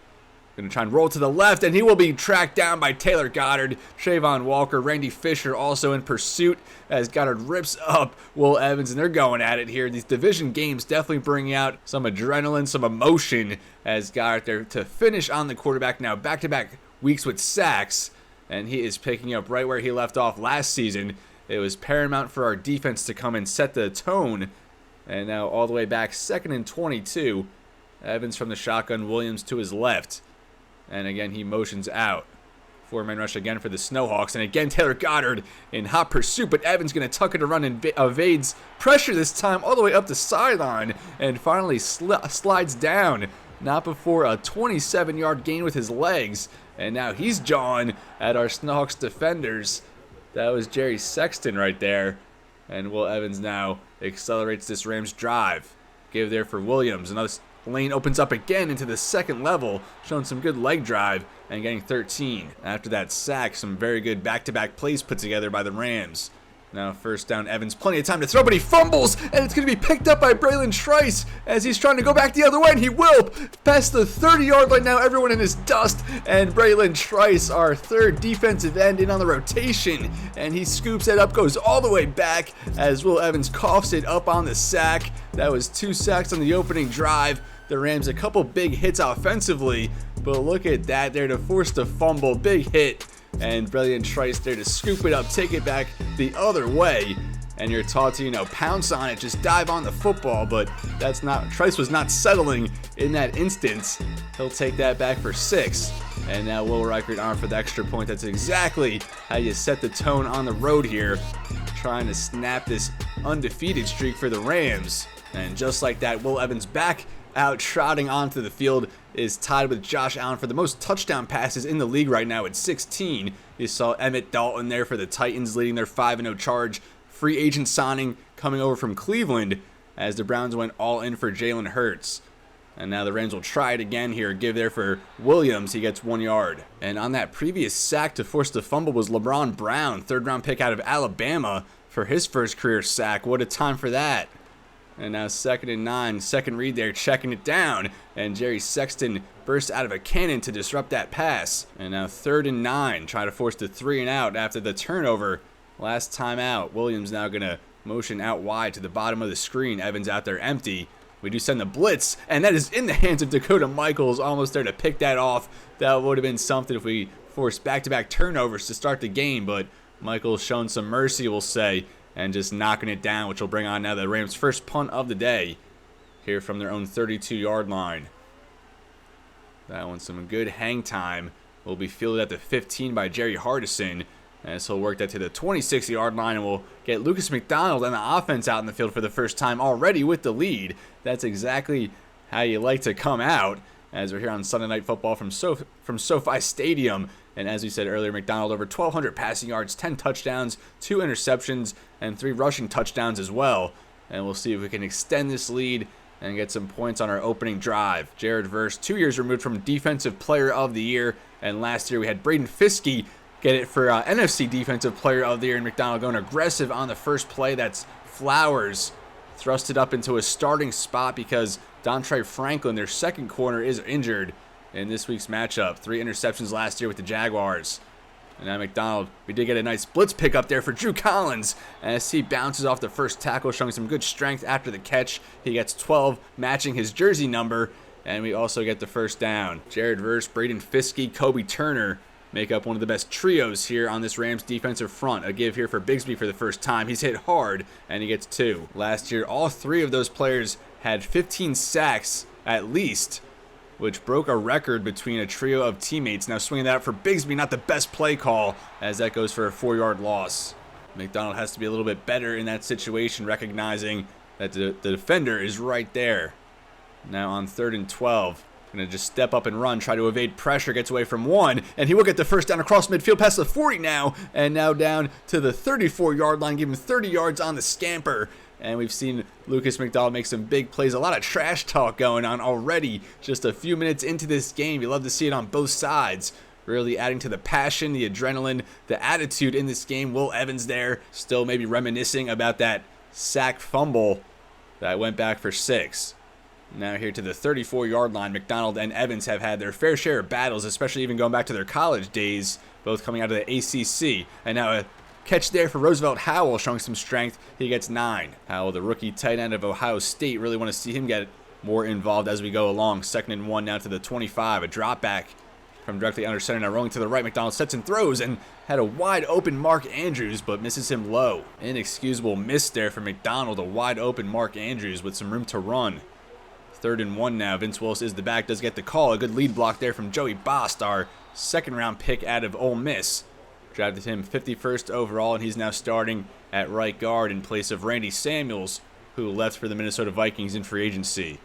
Going to try and roll to the left, and he will be tracked down by Taylor Goddard. Trayvon Walker, Randy Fisher also in pursuit as Goddard rips up Will Evans, and they're going at it here. These division games definitely bring out some adrenaline, some emotion as Goddard there to finish on the quarterback. Now back-to-back weeks with sacks, and he is picking up right where he left off last season. It was paramount for our defense to come and set the tone, and now all the way back, 2nd and 22. Evans from the shotgun, Williams to his left, and again he motions out. 4-man rush again for the Snowhawks, and again Taylor Goddard in hot pursuit, but Evans going to tuck it around and evades pressure this time all the way up the sideline, and finally slides down. Not before a 27-yard gain with his legs. And now he's jawing at our Snowhawks defenders. That was Jerry Sexton right there. And Will Evans now accelerates this Rams drive. Give there for Williams. Another lane opens up again into the second level, showing some good leg drive and getting 13. After that sack, some very good back-to-back plays put together by the Rams. Now first down, Evans, plenty of time to throw, but he fumbles, and it's going to be picked up by Braylon Trice as he's trying to go back the other way, and he will past the 30-yard line. Now everyone in his dust, and Braylon Trice, our 3rd defensive end, in on the rotation, and he scoops it up, goes all the way back as Will Evans coughs it up on the sack. That was 2 sacks on the opening drive. The Rams a couple big hits offensively, but look at that there to force the fumble, big hit. And Braylon Trice there to scoop it up, take it back the other way. And you're taught to, pounce on it, just dive on the football. But that's not, Trice was not settling in that instance. He'll take that back for 6. And now Will Reichert on for the extra point. That's exactly how you set the tone on the road here. Trying to snap this undefeated streak for the Rams. And just like that, Will Evans back out trotting onto the field, is tied with Josh Allen for the most touchdown passes in the league right now at 16. You saw Emmett Dalton there for the Titans leading their 5-0 charge. Free agent signing coming over from Cleveland as the Browns went all in for Jalen Hurts. And now the Rams will try it again here. Give there for Williams. He gets 1 yard. And on that previous sack to force the fumble was LeBron Brown, 3rd-round pick out of Alabama for his first career sack. What a time for that. And now 2nd and 9, second read there, checking it down. And Jerry Sexton bursts out of a cannon to disrupt that pass. And now 3rd and 9, try to force the 3 and out after the turnover. Last time out, Williams now going to motion out wide to the bottom of the screen. Evans out there empty. We do send the blitz, and that is in the hands of Dakota Michaels, almost there to pick that off. That would have been something if we forced back-to-back turnovers to start the game, but Michaels showing some mercy, we'll say, and just knocking it down, which will bring on now the Rams' first punt of the day here from their own 32-yard line. That one's some good hang time. Will be fielded at the 15 by Jerry Hardison, as he'll work that to the 26-yard line, and we'll get Lucas McDonald and the offense out in the field for the first time already with the lead. That's exactly how you like to come out, as we're here on Sunday Night Football from SoFi Stadium. And as we said earlier, McDonald over 1,200 passing yards, 10 touchdowns, 2 interceptions, and 3 rushing touchdowns as well. And we'll see if we can extend this lead and get some points on our opening drive. Jared Verse, 2 years removed from Defensive Player of the Year, and last year we had Braden Fiske get it for NFC Defensive Player of the Year, and McDonald going aggressive on the first play. That's Flowers thrusted up into a starting spot because Dontre Franklin, their second corner, is injured in this week's matchup. 3 interceptions last year with the Jaguars. And now McDonald, we did get a nice blitz pick up there for Drew Collins as he bounces off the first tackle, showing some good strength after the catch. He gets 12, matching his jersey number, and we also get the first down. Jared Verse, Braden Fiske, Kobe Turner make up one of the best trios here on this Rams defensive front. A give here for Bigsby for the first time. He's hit hard, and he gets 2. Last year, all 3 of those players had 15 sacks at least. which broke a record between a trio of teammates. Now swinging that out for Bigsby, not the best play call, as that goes for a 4-yard loss. McDonald has to be a little bit better in that situation, recognizing that the defender is right there. Now on 3rd and 12. Going to just step up and run, try to evade pressure, gets away from one, and he will get the first down across midfield past the 40 now, and now down to the 34-yard line, giving him 30 yards on the scamper. And we've seen Lucas McDonald make some big plays, a lot of trash talk going on already, just a few minutes into this game. You love to see it on both sides, really adding to the passion, the adrenaline, the attitude in this game. Will Evans there, still maybe reminiscing about that sack fumble that went back for 6. Now here to the 34-yard line, McDonald and Evans have had their fair share of battles, especially even going back to their college days, both coming out of the ACC. And now a catch there for Roosevelt Howell, showing some strength. He gets 9. Howell, the rookie tight end of Ohio State, really want to see him get more involved as we go along. 2nd and 1 now to the 25. A drop back from directly under center. Now rolling to the right, McDonald sets and throws, and had a wide open Mark Andrews, but misses him low. Inexcusable miss there for McDonald. A wide open Mark Andrews with some room to run. 3rd and 1 now. Vince Willis is the back, does get the call. A good lead block there from Joey Bost, our 2nd-round pick out of Ole Miss. Drafted him 51st overall, and he's now starting at right guard in place of Randy Samuels, who left for the Minnesota Vikings in free agency.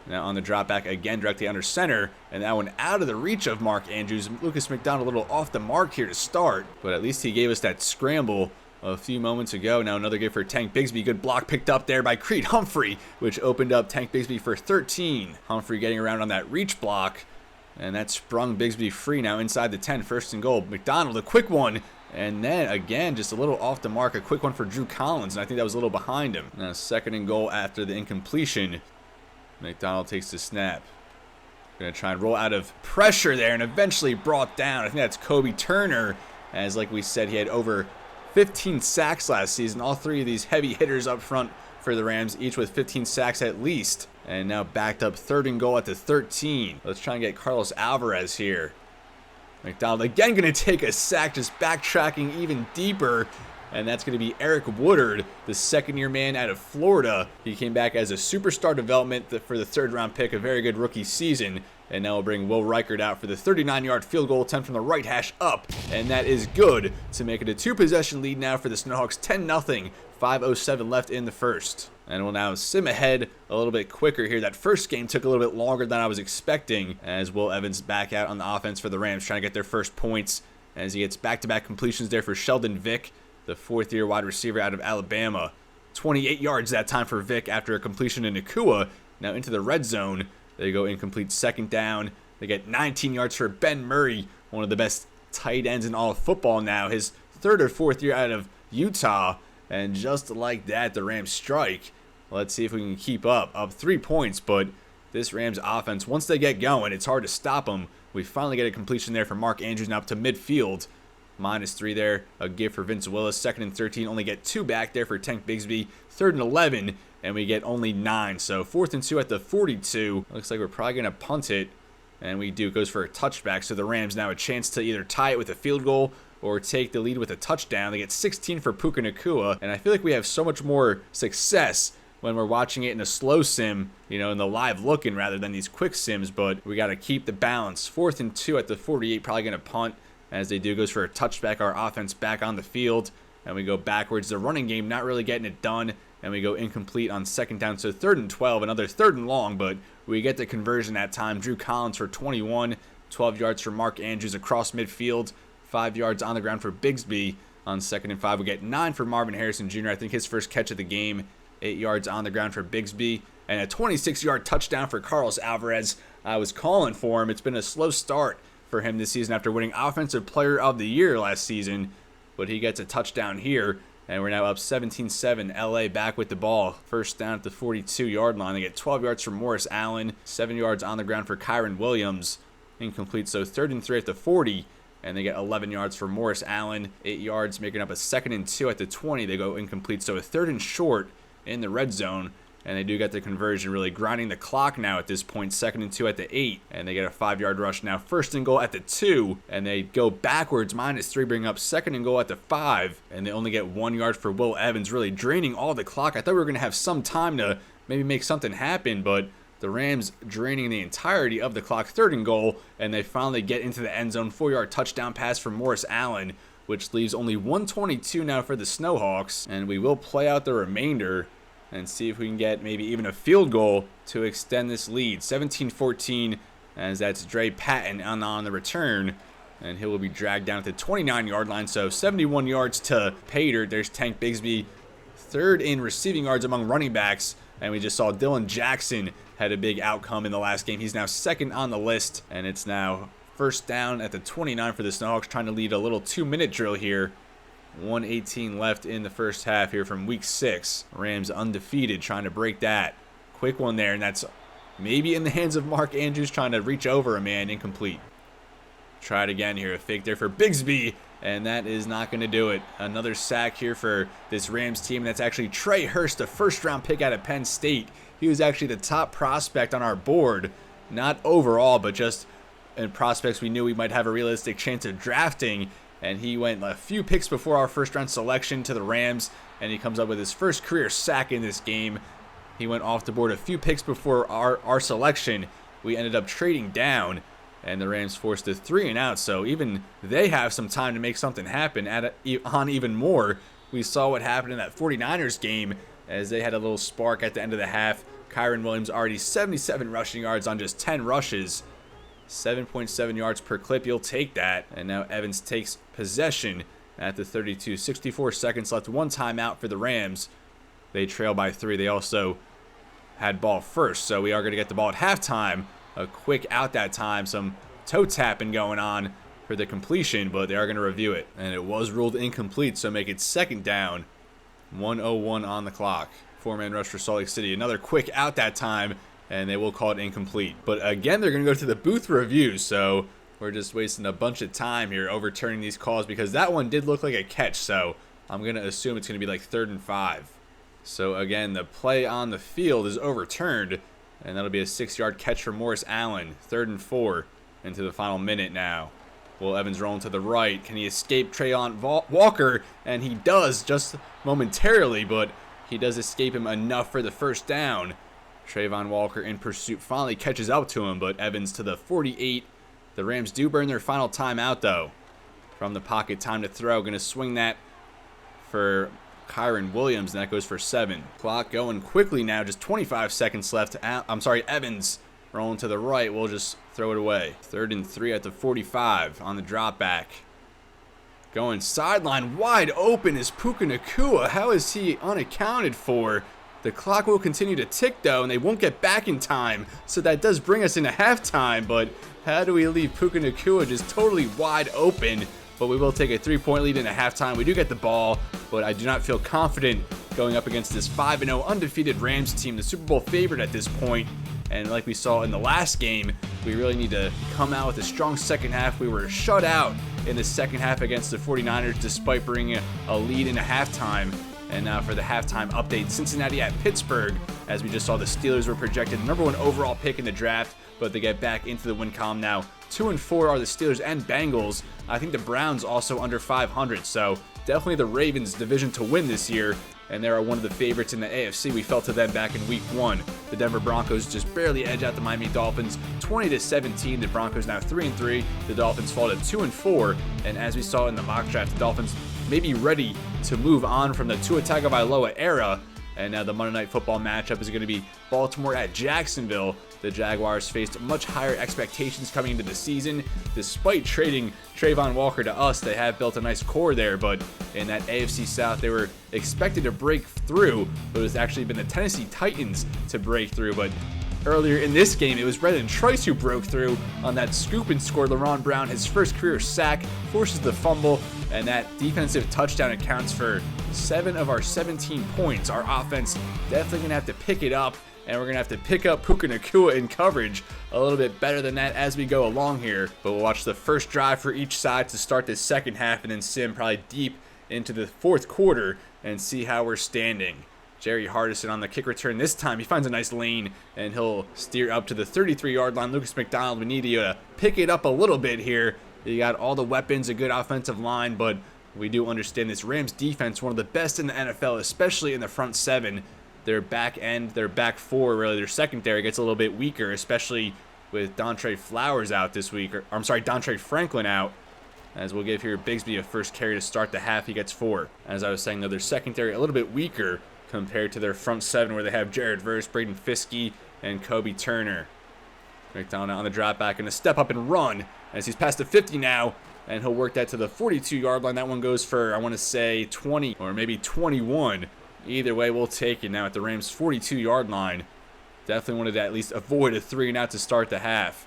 Now on the drop back again, directly under center, and that one out of the reach of Mark Andrews. Lucas McDonald a little off the mark here to start, but at least he gave us that scramble a few moments ago. Now another give for Tank Bigsby. Good block picked up there by Creed Humphrey, which opened up Tank Bigsby for 13. Humphrey getting around on that reach block, and that sprung Bigsby free now inside the 10. 1st and goal. McDonald, a quick one, and then again just a little off the mark. A quick one for Drew Collins, and I think that was a little behind him. Now 2nd and goal after the incompletion. McDonald takes the snap. Going to try and roll out of pressure there, and eventually brought down. I think that's Kobe Turner, as like we said, he had over 15 sacks last season. All 3 of these heavy hitters up front for the Rams, each with 15 sacks at least. And now backed up 3rd and goal at the 13. Let's try and get Carlos Alvarez here. McDonald again going to take a sack, just backtracking even deeper. And that's going to be Eric Woodard, the 2nd-year man out of Florida. He came back as a superstar development for the 3rd-round pick, a very good rookie season. And now we'll bring Will Reichert out for the 39-yard field goal attempt from the right hash up. And that is good to make it a 2-possession lead now for the Snowhawks. 10-0, 5:07 left in the first. And we'll now sim ahead a little bit quicker here. That first game took a little bit longer than I was expecting, as Will Evans back out on the offense for the Rams, trying to get their first points as he gets back-to-back completions there for Sheldon Vick, the 4th-year wide receiver out of Alabama. 28 yards that time for Vick after a completion to Nakua. Now into the red zone. They go incomplete 2nd down. They get 19 yards for Ben Murray, one of the best tight ends in all of football now. His 3rd or 4th year out of Utah. And just like that, the Rams strike. Let's see if we can keep up. Up 3 points, but this Rams offense, once they get going, it's hard to stop them. We finally get a completion there from Mark Andrews now up to midfield. -3 there, a give for Vince Willis. 2nd and 13, only get 2 back there for Tank Bigsby. 3rd and 11, and we get only 9. So 4th and 2 at the 42. Looks like we're probably going to punt it, and we do. It goes for a touchback, so the Rams now a chance to either tie it with a field goal or take the lead with a touchdown. They get 16 for Puka Nakua, and I feel like we have so much more success when we're watching it in a slow sim, you know, in the live looking rather than these quick sims, but we got to keep the balance. 4th and 2 at the 48, probably going to punt. As they do, goes for a touchback. Our offense back on the field, and we go backwards. The running game not really getting it done, and we go incomplete on 2nd down. So 3rd and 12, another 3rd and long, but we get the conversion that time. Drew Collins for 21, 12 yards for Mark Andrews across midfield, 5 yards on the ground for Bigsby on 2nd and 5. We get 9 for Marvin Harrison Jr., I think his first catch of the game, 8 yards on the ground for Bigsby, and a 26-yard touchdown for Carlos Alvarez. I was calling for him. It's been a slow start for him this season after winning Offensive Player of the Year last season, but he gets a touchdown here, and we're now up 17-7. LA back with the ball. 1st down at the 42-yard line. They get 12 yards from Morris Allen, 7 yards on the ground for Kyron Williams. Incomplete, so 3rd and 3 at the 40, and they get 11 yards for Morris Allen, 8 yards, making up a 2nd and 2 at the 20. They go incomplete, so a 3rd and short in the red zone. And they do get the conversion, really grinding the clock now at this point. 2nd and 2 at the 8, and they get a 5-yard rush now. 1st and goal at the 2, and they go backwards, -3, bring up 2nd and goal at the 5, and they only get 1 yard for Will Evans, really draining all the clock. I thought we were going to have some time to maybe make something happen, but The Rams draining the entirety of the clock, 3rd and goal, and they finally get into the end zone. 4-yard touchdown pass from Morris Allen, which leaves only 1:22 now for the Snowhawks, and we will play out the remainder and see if we can get maybe even a field goal to extend this lead. 17-14, as that's Dre Patton on the return, and he will be dragged down at the 29-yard line, so 71 yards to Pater. There's Tank Bigsby, 3rd in receiving yards among running backs, and we just saw Dylan Jackson had a big outcome in the last game. He's now 2nd on the list, and it's now 1st down at the 29 for the Snowhawks, trying to lead a little 2-minute drill here. 1:18 left in the first half here from week 6. Rams undefeated, trying to break that. Quick one there, and that's maybe in the hands of Mark Andrews, trying to reach over a man. Incomplete. Try it again here. A fake there for Bigsby, and that is not going to do it. Another sack here for this Rams team. That's actually Trey Hurst, a 1st-round pick out of Penn State. He was actually the top prospect on our board, not overall, but just in prospects we knew we might have a realistic chance of drafting. And he went a few picks before our 1st-round selection to the Rams, and he comes up with his first career sack in this game. He went off the board a few picks before our selection. We ended up trading down, and the Rams forced a 3-and-out, so even they have some time to make something happen. On even more, we saw what happened in that 49ers game, as they had a little spark at the end of the half. Kyron Williams already 77 rushing yards on just 10 rushes. 7.7 yards per clip, you'll take that. And now Evans takes possession at the 32. 64 seconds left, 1 timeout for the Rams. They trail by 3. They also had ball first, so we are going to get the ball at halftime. A quick out that time, some toe tapping going on for the completion, but they are going to review it. And it was ruled incomplete, so make it 2nd down. 1:01 on the clock. 4-man rush for Salt Lake City. Another quick out that time, and they will call it incomplete. But again, they're going to go to the booth review, so we're just wasting a bunch of time here overturning these calls, because that one did look like a catch, so I'm going to assume it's going to be like 3rd and 5. So again, the play on the field is overturned, and that'll be a 6-yard catch for Morris Allen. 3rd and 4 into the final minute now. Will Evans rolling to the right. Can he escape Traylon Walker? And he does, just momentarily, but he does escape him enough for the 1st down. Trayvon Walker in pursuit finally catches up to him, but Evans to the 48. The Rams do burn their final timeout, though. From the pocket, time to throw. Going to swing that for Kyron Williams, and that goes for 7. Clock going quickly now, just 25 seconds left. Evans rolling to the right. We'll just throw it away. 3rd and 3 at the 45 on the drop back. Going sideline wide open is Puka Nacua. How is he unaccounted for? The clock will continue to tick, though, and they won't get back in time. So that does bring us into halftime, but how do we leave Puka Nacua just totally wide open? But we will take a 3-point lead into halftime. We do get the ball, but I do not feel confident going up against this 5-0 undefeated Rams team, the Super Bowl favorite at this point. And like we saw in the last game, we really need to come out with a strong second half. We were shut out in the second half against the 49ers despite bringing a lead into halftime. And now for the halftime update, Cincinnati at Pittsburgh. As we just saw, the Steelers were projected number 1 overall pick in the draft, but they get back into the win column now. 2 and 4 are the Steelers and Bengals. I think the Browns also under 500, so definitely the Ravens' division to win this year, and they are one of the favorites in the AFC. We fell to them back in week 1. The Denver Broncos just barely edge out the Miami Dolphins 20-17. The Broncos now 3 and 3. The Dolphins fall to 2 and 4, and as we saw in the mock draft, the Dolphins may be ready to move on from the Tua Tagovailoa era. And now the Monday Night Football matchup is going to be Baltimore at Jacksonville. The Jaguars faced much higher expectations coming into the season. Despite trading Trayvon Walker to us, they have built a nice core there, but in that AFC South, they were expected to break through, but it's actually been the Tennessee Titans to break through. But earlier in this game, it was Brendan Trice who broke through on that scoop and scored. LaRon Brown, his first career sack, forces the fumble, and that defensive touchdown accounts for 7 of our 17 points. Our offense definitely going to have to pick it up, and we're going to have to pick up Puka Nacua in coverage a little bit better than that as we go along here. But we'll watch the first drive for each side to start this second half, and then sim probably deep into the fourth quarter and see how we're standing. Jerry Hardison on the kick return this time. He finds a nice lane, and he'll steer up to the 33-yard line. Lucas McDonald, we need you to pick it up a little bit here. You got all the weapons, a good offensive line, but we do understand this Rams defense, one of the best in the NFL, especially in the front 7. their back end, their back four, really their secondary gets a little bit weaker, especially with Dontre Flowers out this week. Dontre Franklin out. As we'll give here Bigsby a first carry to start the half. He gets 4. As I was saying, though, their secondary a little bit weaker compared to their front 7, where they have Jared Verse, Braden Fiskey, and Kobe Turner. McDonald on the drop back and a step up and run as he's past the 50 now, and he'll work that to the 42-yard line. That one goes for, I want to say, 20 or maybe 21. Either way, we'll take it now at the Rams' 42-yard line. Definitely wanted to at least avoid a 3-and-out to start the half.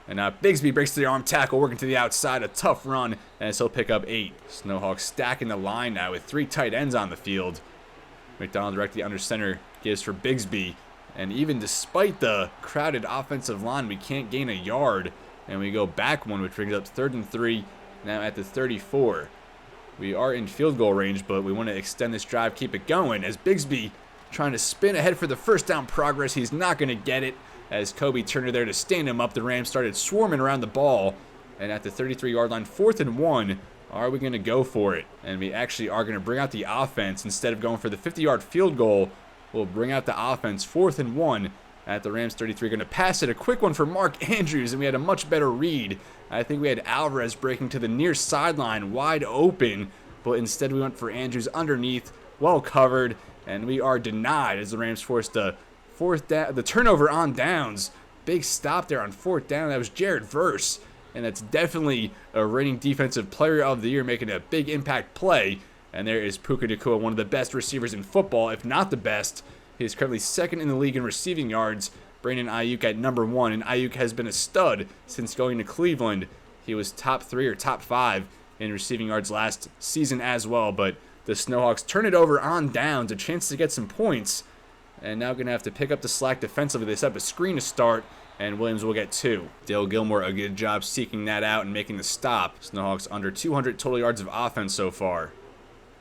And now Bigsby breaks the arm tackle, working to the outside. A tough run, as he'll pick up 8. Snowhawks stacking the line now with 3 tight ends on the field. McDonald directly under center gives for Bigsby. And even despite the crowded offensive line, we can't gain a yard. And we go back 1, which brings up 3rd and 3, now at the 34. We are in field goal range, but we want to extend this drive, keep it going. As Bigsby trying to spin ahead for the first down progress. He's not going to get it, as Kobe Turner there to stand him up. The Rams started swarming around the ball. And at the 33-yard line, 4th and 1, are we going to go for it? And we actually are going to bring out the offense. Instead of going for the 50-yard field goal, we'll bring out the offense. 4th and 1 at the Rams 33. Going to pass it. A quick one for Mark Andrews, and we had a much better read. I think we had Alvarez breaking to the near sideline, wide open. But instead we went for Andrews underneath, well covered. And we are denied as the Rams forced the turnover on downs. Big stop there on 4th down. That was Jared Verse. And that's definitely a reigning defensive player of the year, making a big impact play. And there is Puka Nacua, one of the best receivers in football, if not the best. He is currently 2nd in the league in receiving yards. Brandon Aiyuk at number 1. And Aiyuk has been a stud since going to Cleveland. He was top 3 or top 5 in receiving yards last season as well. But the Snowhawks turn it over on downs, a chance to get some points. And now going to have to pick up the slack defensively. They set up a screen to start, and Williams will get 2. Dale Gilmore, a good job seeking that out and making the stop. Snowhawks under 200 total yards of offense so far.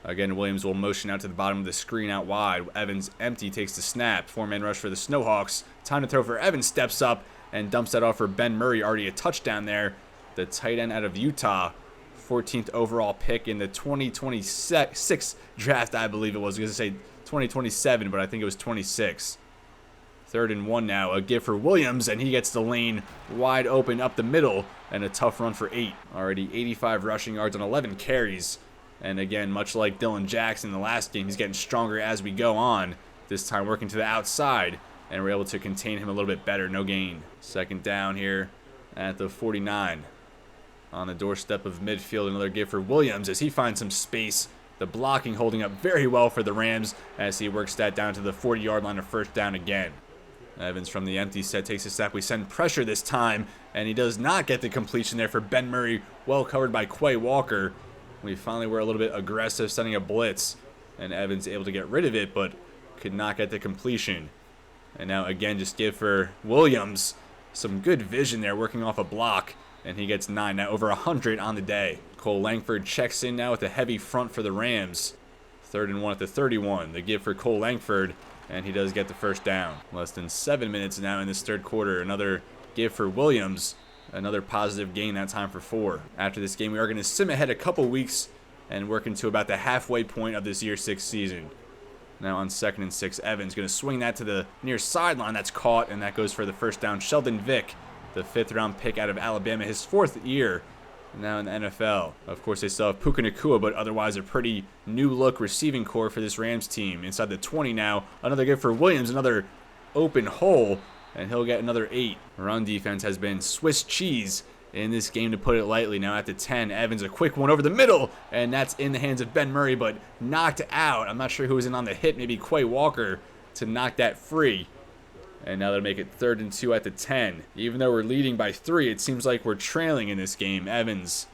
Again, Williams will motion out to the bottom of the screen out wide. Evans empty, takes the snap. 4-man rush for the Snowhawks. Time to throw for Evans, steps up and dumps that off for Ben Murray. Already a touchdown there. The tight end out of Utah. 14th overall pick in the 2026 draft, I believe it was. I was going to say 2027, but I think it was 26. 3rd and 1 now. A give for Williams, and he gets the lane wide open up the middle, and a tough run for 8. Already 85 rushing yards on 11 carries. And again, much like Dylan Jackson in the last game, he's getting stronger as we go on. This time working to the outside, and we're able to contain him a little bit better. No gain. 2nd down here at the 49. On the doorstep of midfield, another give for Williams as he finds some space. The blocking holding up very well for the Rams as he works that down to the 40-yard line of 1st down again. Evans from the empty set takes a step. We send pressure this time, and he does not get the completion there for Ben Murray. Well covered by Quay Walker. We finally were a little bit aggressive, sending a blitz, and Evans able to get rid of it, but could not get the completion. And now again, just give for Williams. Some good vision there, working off a block, and he gets 9. Now over 100 on the day. Cole Langford checks in now with a heavy front for the Rams. 3rd and 1 at the 31. The give for Cole Langford, and he does get the 1st down. Less than 7 minutes now in this 3rd quarter. Another give for Williams. Another positive gain, that time for 4. After this game, we are going to sim ahead a couple weeks and work into about the halfway point of this year 6 season. Now on 2nd and 6, Evans going to swing that to the near sideline. That's caught, and that goes for the 1st down. Sheldon Vick, the 5th-round pick out of Alabama, his 4th year now in the NFL. Of course, they still have Puka Nacua, but otherwise a pretty new-look receiving core for this Rams team. Inside the 20 now, another give for Williams, another open hole, and he'll get another 8. Run defense has been Swiss cheese in this game, to put it lightly. Now at the 10, Evans, a quick one over the middle, and that's in the hands of Ben Murray, but knocked out. I'm not sure who was in on the hit, maybe Quay Walker, to knock that free. And now they'll make it 3rd and 2 at the 10. Even though we're leading by 3, it seems like we're trailing in this game. Evans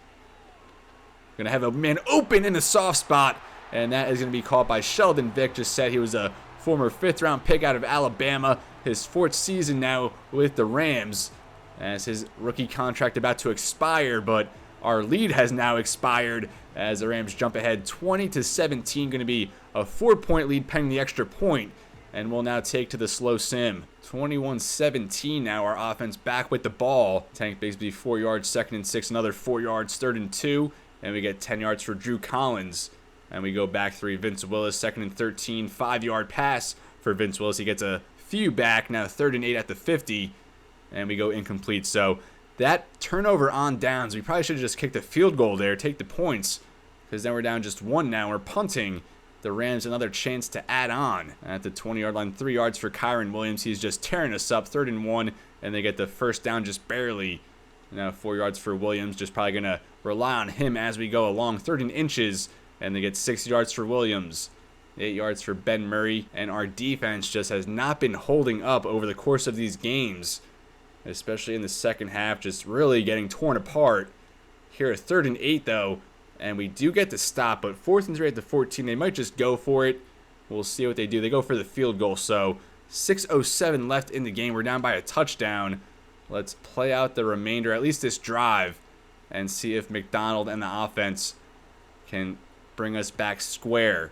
going to have a man open in the soft spot, and that is going to be caught by Sheldon Vick. Just said he was a former 5th-round pick out of Alabama. His 4th season now with the Rams, as his rookie contract about to expire, but our lead has now expired as the Rams jump ahead 20-17. Going to be a 4-point lead pending the extra point. And we'll now take to the slow sim. 21-17 now, our offense back with the ball. Tank Bigsby 4 yards, 2nd and 6, another 4 yards, 3rd and 2. And we get 10 yards for Drew Collins. And we go back 3, Vince Willis, 2nd and 13, 5-yard pass for Vince Willis. He gets a few back. Now 3rd and 8 at the 50, and we go incomplete. So that turnover on downs, we probably should have just kicked a field goal there, take the points, because then we're down just 1 now. We're punting. The Rams another chance to add on at the 20-yard line. 3 yards for Kyren Williams. He's just tearing us up. 3rd and 1, and they get the first down just barely. Now 4 yards for Williams. Just probably going to rely on him as we go along. 3rd and inches, and they get 6 yards for Williams. 8 yards for Ben Murray. And our defense just has not been holding up over the course of these games, especially in the second half, just really getting torn apart. Here at 3rd and 8, though, and we do get the stop, but 4th and 3 at the 14, they might just go for it. We'll see what they do. They go for the field goal, so 6:07 left in the game. We're down by a touchdown. Let's play out the remainder, at least this drive, and see if McDonald and the offense can bring us back square.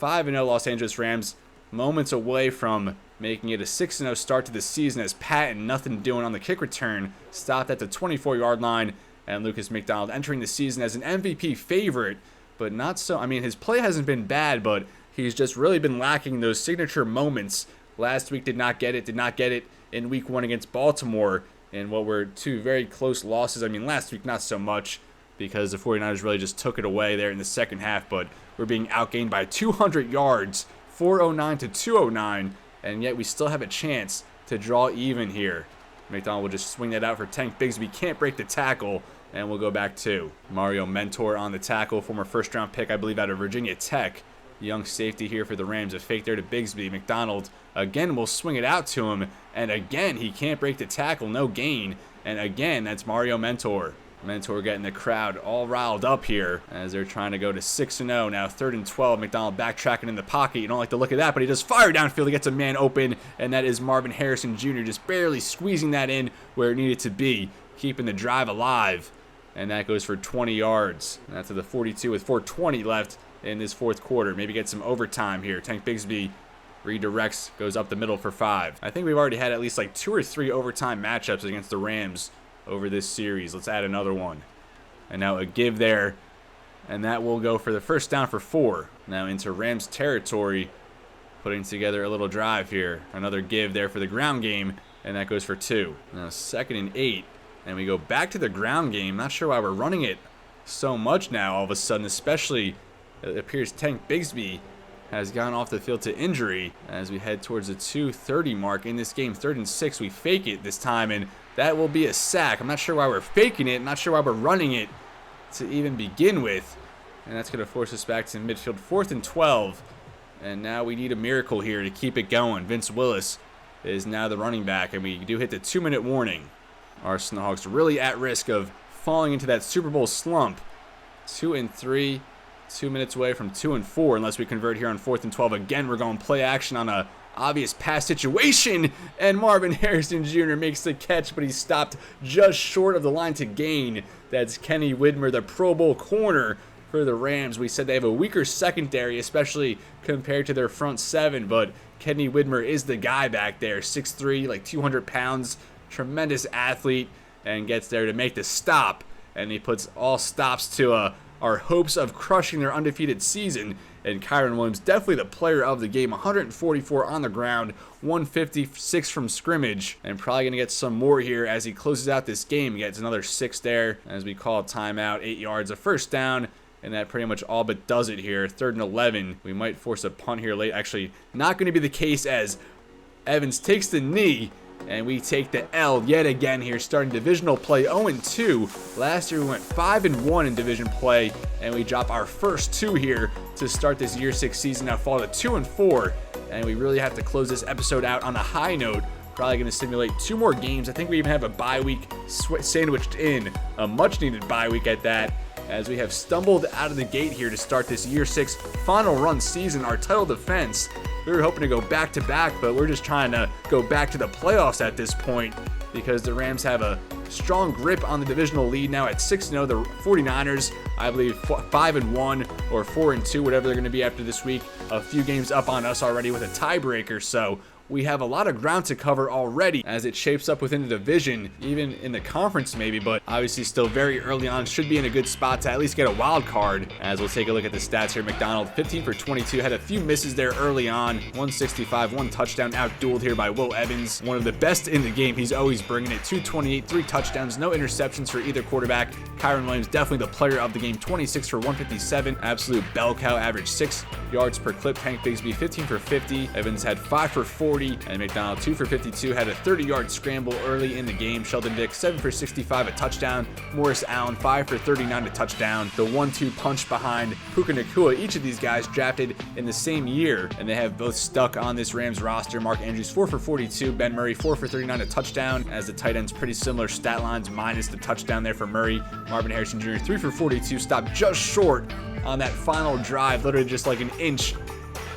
5-0 Los Angeles Rams, moments away from making it a 6-0 start to the season, as Patton, nothing doing on the kick return, stopped at the 24-yard line, and Lucas McDonald entering the season as an MVP favorite, but not so. I mean, his play hasn't been bad, but he's just really been lacking those signature moments. Last week did not get it in week 1 against Baltimore, in what were 2 very close losses. I mean, last week not so much, because the 49ers really just took it away there in the second half, but we're being outgained by 200 yards, 409 to 209, and yet we still have a chance to draw even here. McDonald will just swing that out for Tank Bigsby. Can't break the tackle, and we'll go back to Mario Mentor on the tackle, former first-round pick, I believe, out of Virginia Tech. Young safety here for the Rams. A fake there to Bigsby. McDonald again will swing it out to him, and again he can't break the tackle. No gain, and again that's Mario Mentor. Mentor getting the crowd all riled up here as they're trying to go to 6-0. Now 3rd and 12. McDonald backtracking in the pocket. You don't like the look of that, but he does fire downfield. He gets a man open, and that is Marvin Harrison Jr. just barely squeezing that in where it needed to be, keeping the drive alive. And that goes for 20 yards. That's to the 42 with 4:20 left in this 4th quarter. Maybe get some overtime here. Tank Bigsby redirects, goes up the middle for 5. I think we've already had at least like 2 or 3 overtime matchups against the Rams over this series. Let's add another one. And now a give there, and that will go for the first down for 4. Now into Rams territory, putting together a little drive here. Another give there for the ground game, and that goes for 2. Now 2nd and 8, and we go back to the ground game. Not sure why we're running it so much now all of a sudden, especially it appears Tank Bigsby has gone off the field to injury as we head towards the 2:30 mark in this game. 3rd and 6, we fake it this time, and that will be a sack. I'm not sure why we're faking it. I'm not sure why we're running it to even begin with. And that's going to force us back to midfield. 4th and 12. And now we need a miracle here to keep it going. Vince Willis is now the running back, and we do hit the 2-minute warning. Our Snowhawks really at risk of falling into that Super Bowl slump. 2 and 3. 2 minutes away from 2 and 4 unless we convert here on 4th and 12. Again, we're going play action on a obvious pass situation, and Marvin Harrison Jr. makes the catch, but he's stopped just short of the line to gain. That's Kenny Widmer, the Pro Bowl corner for the Rams. We said they have a weaker secondary, especially compared to their front 7, but Kenny Widmer is the guy back there. 6'3", like 200 pounds, tremendous athlete, and gets there to make the stop, and he puts all stops to our hopes of crushing their undefeated season. And Kyren Williams, definitely the player of the game. 144 on the ground, 156 from scrimmage, and probably going to get some more here as he closes out this game. He gets another 6 there as we call a timeout. 8 yards, a first down, and that pretty much all but does it here. 3rd and 11. We might force a punt here late. Actually, not going to be the case as Evans takes the knee, and we take the L yet again here, starting divisional play 0-2. Last year we went 5-1 in division play, and we drop our first 2 here to start this year 6 season. Now fall to 2-4, and we really have to close this episode out on a high note. Probably going to simulate 2 more games. I think we even have a bye week sandwiched in, a much needed bye week at that, as we have stumbled out of the gate here to start this year 6 final run season, our title defense. We were hoping to go back-to-back, but we're just trying to go back to the playoffs at this point because the Rams have a strong grip on the divisional lead now at 6-0. The 49ers, I believe, 5-1 or 4-2, whatever they're going to be after this week. A few games up on us already with a tiebreaker, so we have a lot of ground to cover already as it shapes up within the division, even in the conference maybe, but obviously still very early on. Should be in a good spot to at least get a wild card. As we'll take a look at the stats here, McDonald 15 for 22, had a few misses there early on. 165, 1 touchdown, outdueled here by Will Evans, one of the best in the game. He's always bringing it. 228, 3 touchdowns, no interceptions for either quarterback. Kyron Williams definitely the player of the game, 26 for 157, absolute bell cow, average 6 yards per clip. Hank Bigsby 15 for 50, Evans had 5 for 40, and McDonald 2 for 52, had a 30-yard scramble early in the game. Sheldon Dick 7 for 65, a touchdown. Morris Allen 5 for 39, a touchdown. The 1-2 punch behind Puka Nacua. Each of these guys drafted in the same year, and they have both stuck on this Rams roster. Mark Andrews 4 for 42, Ben Murray 4 for 39, a touchdown, as the tight ends pretty similar stat lines minus the touchdown there for Murray. Marvin Harrison Jr. 3 for 42, stopped just short on that final drive, literally just like an inch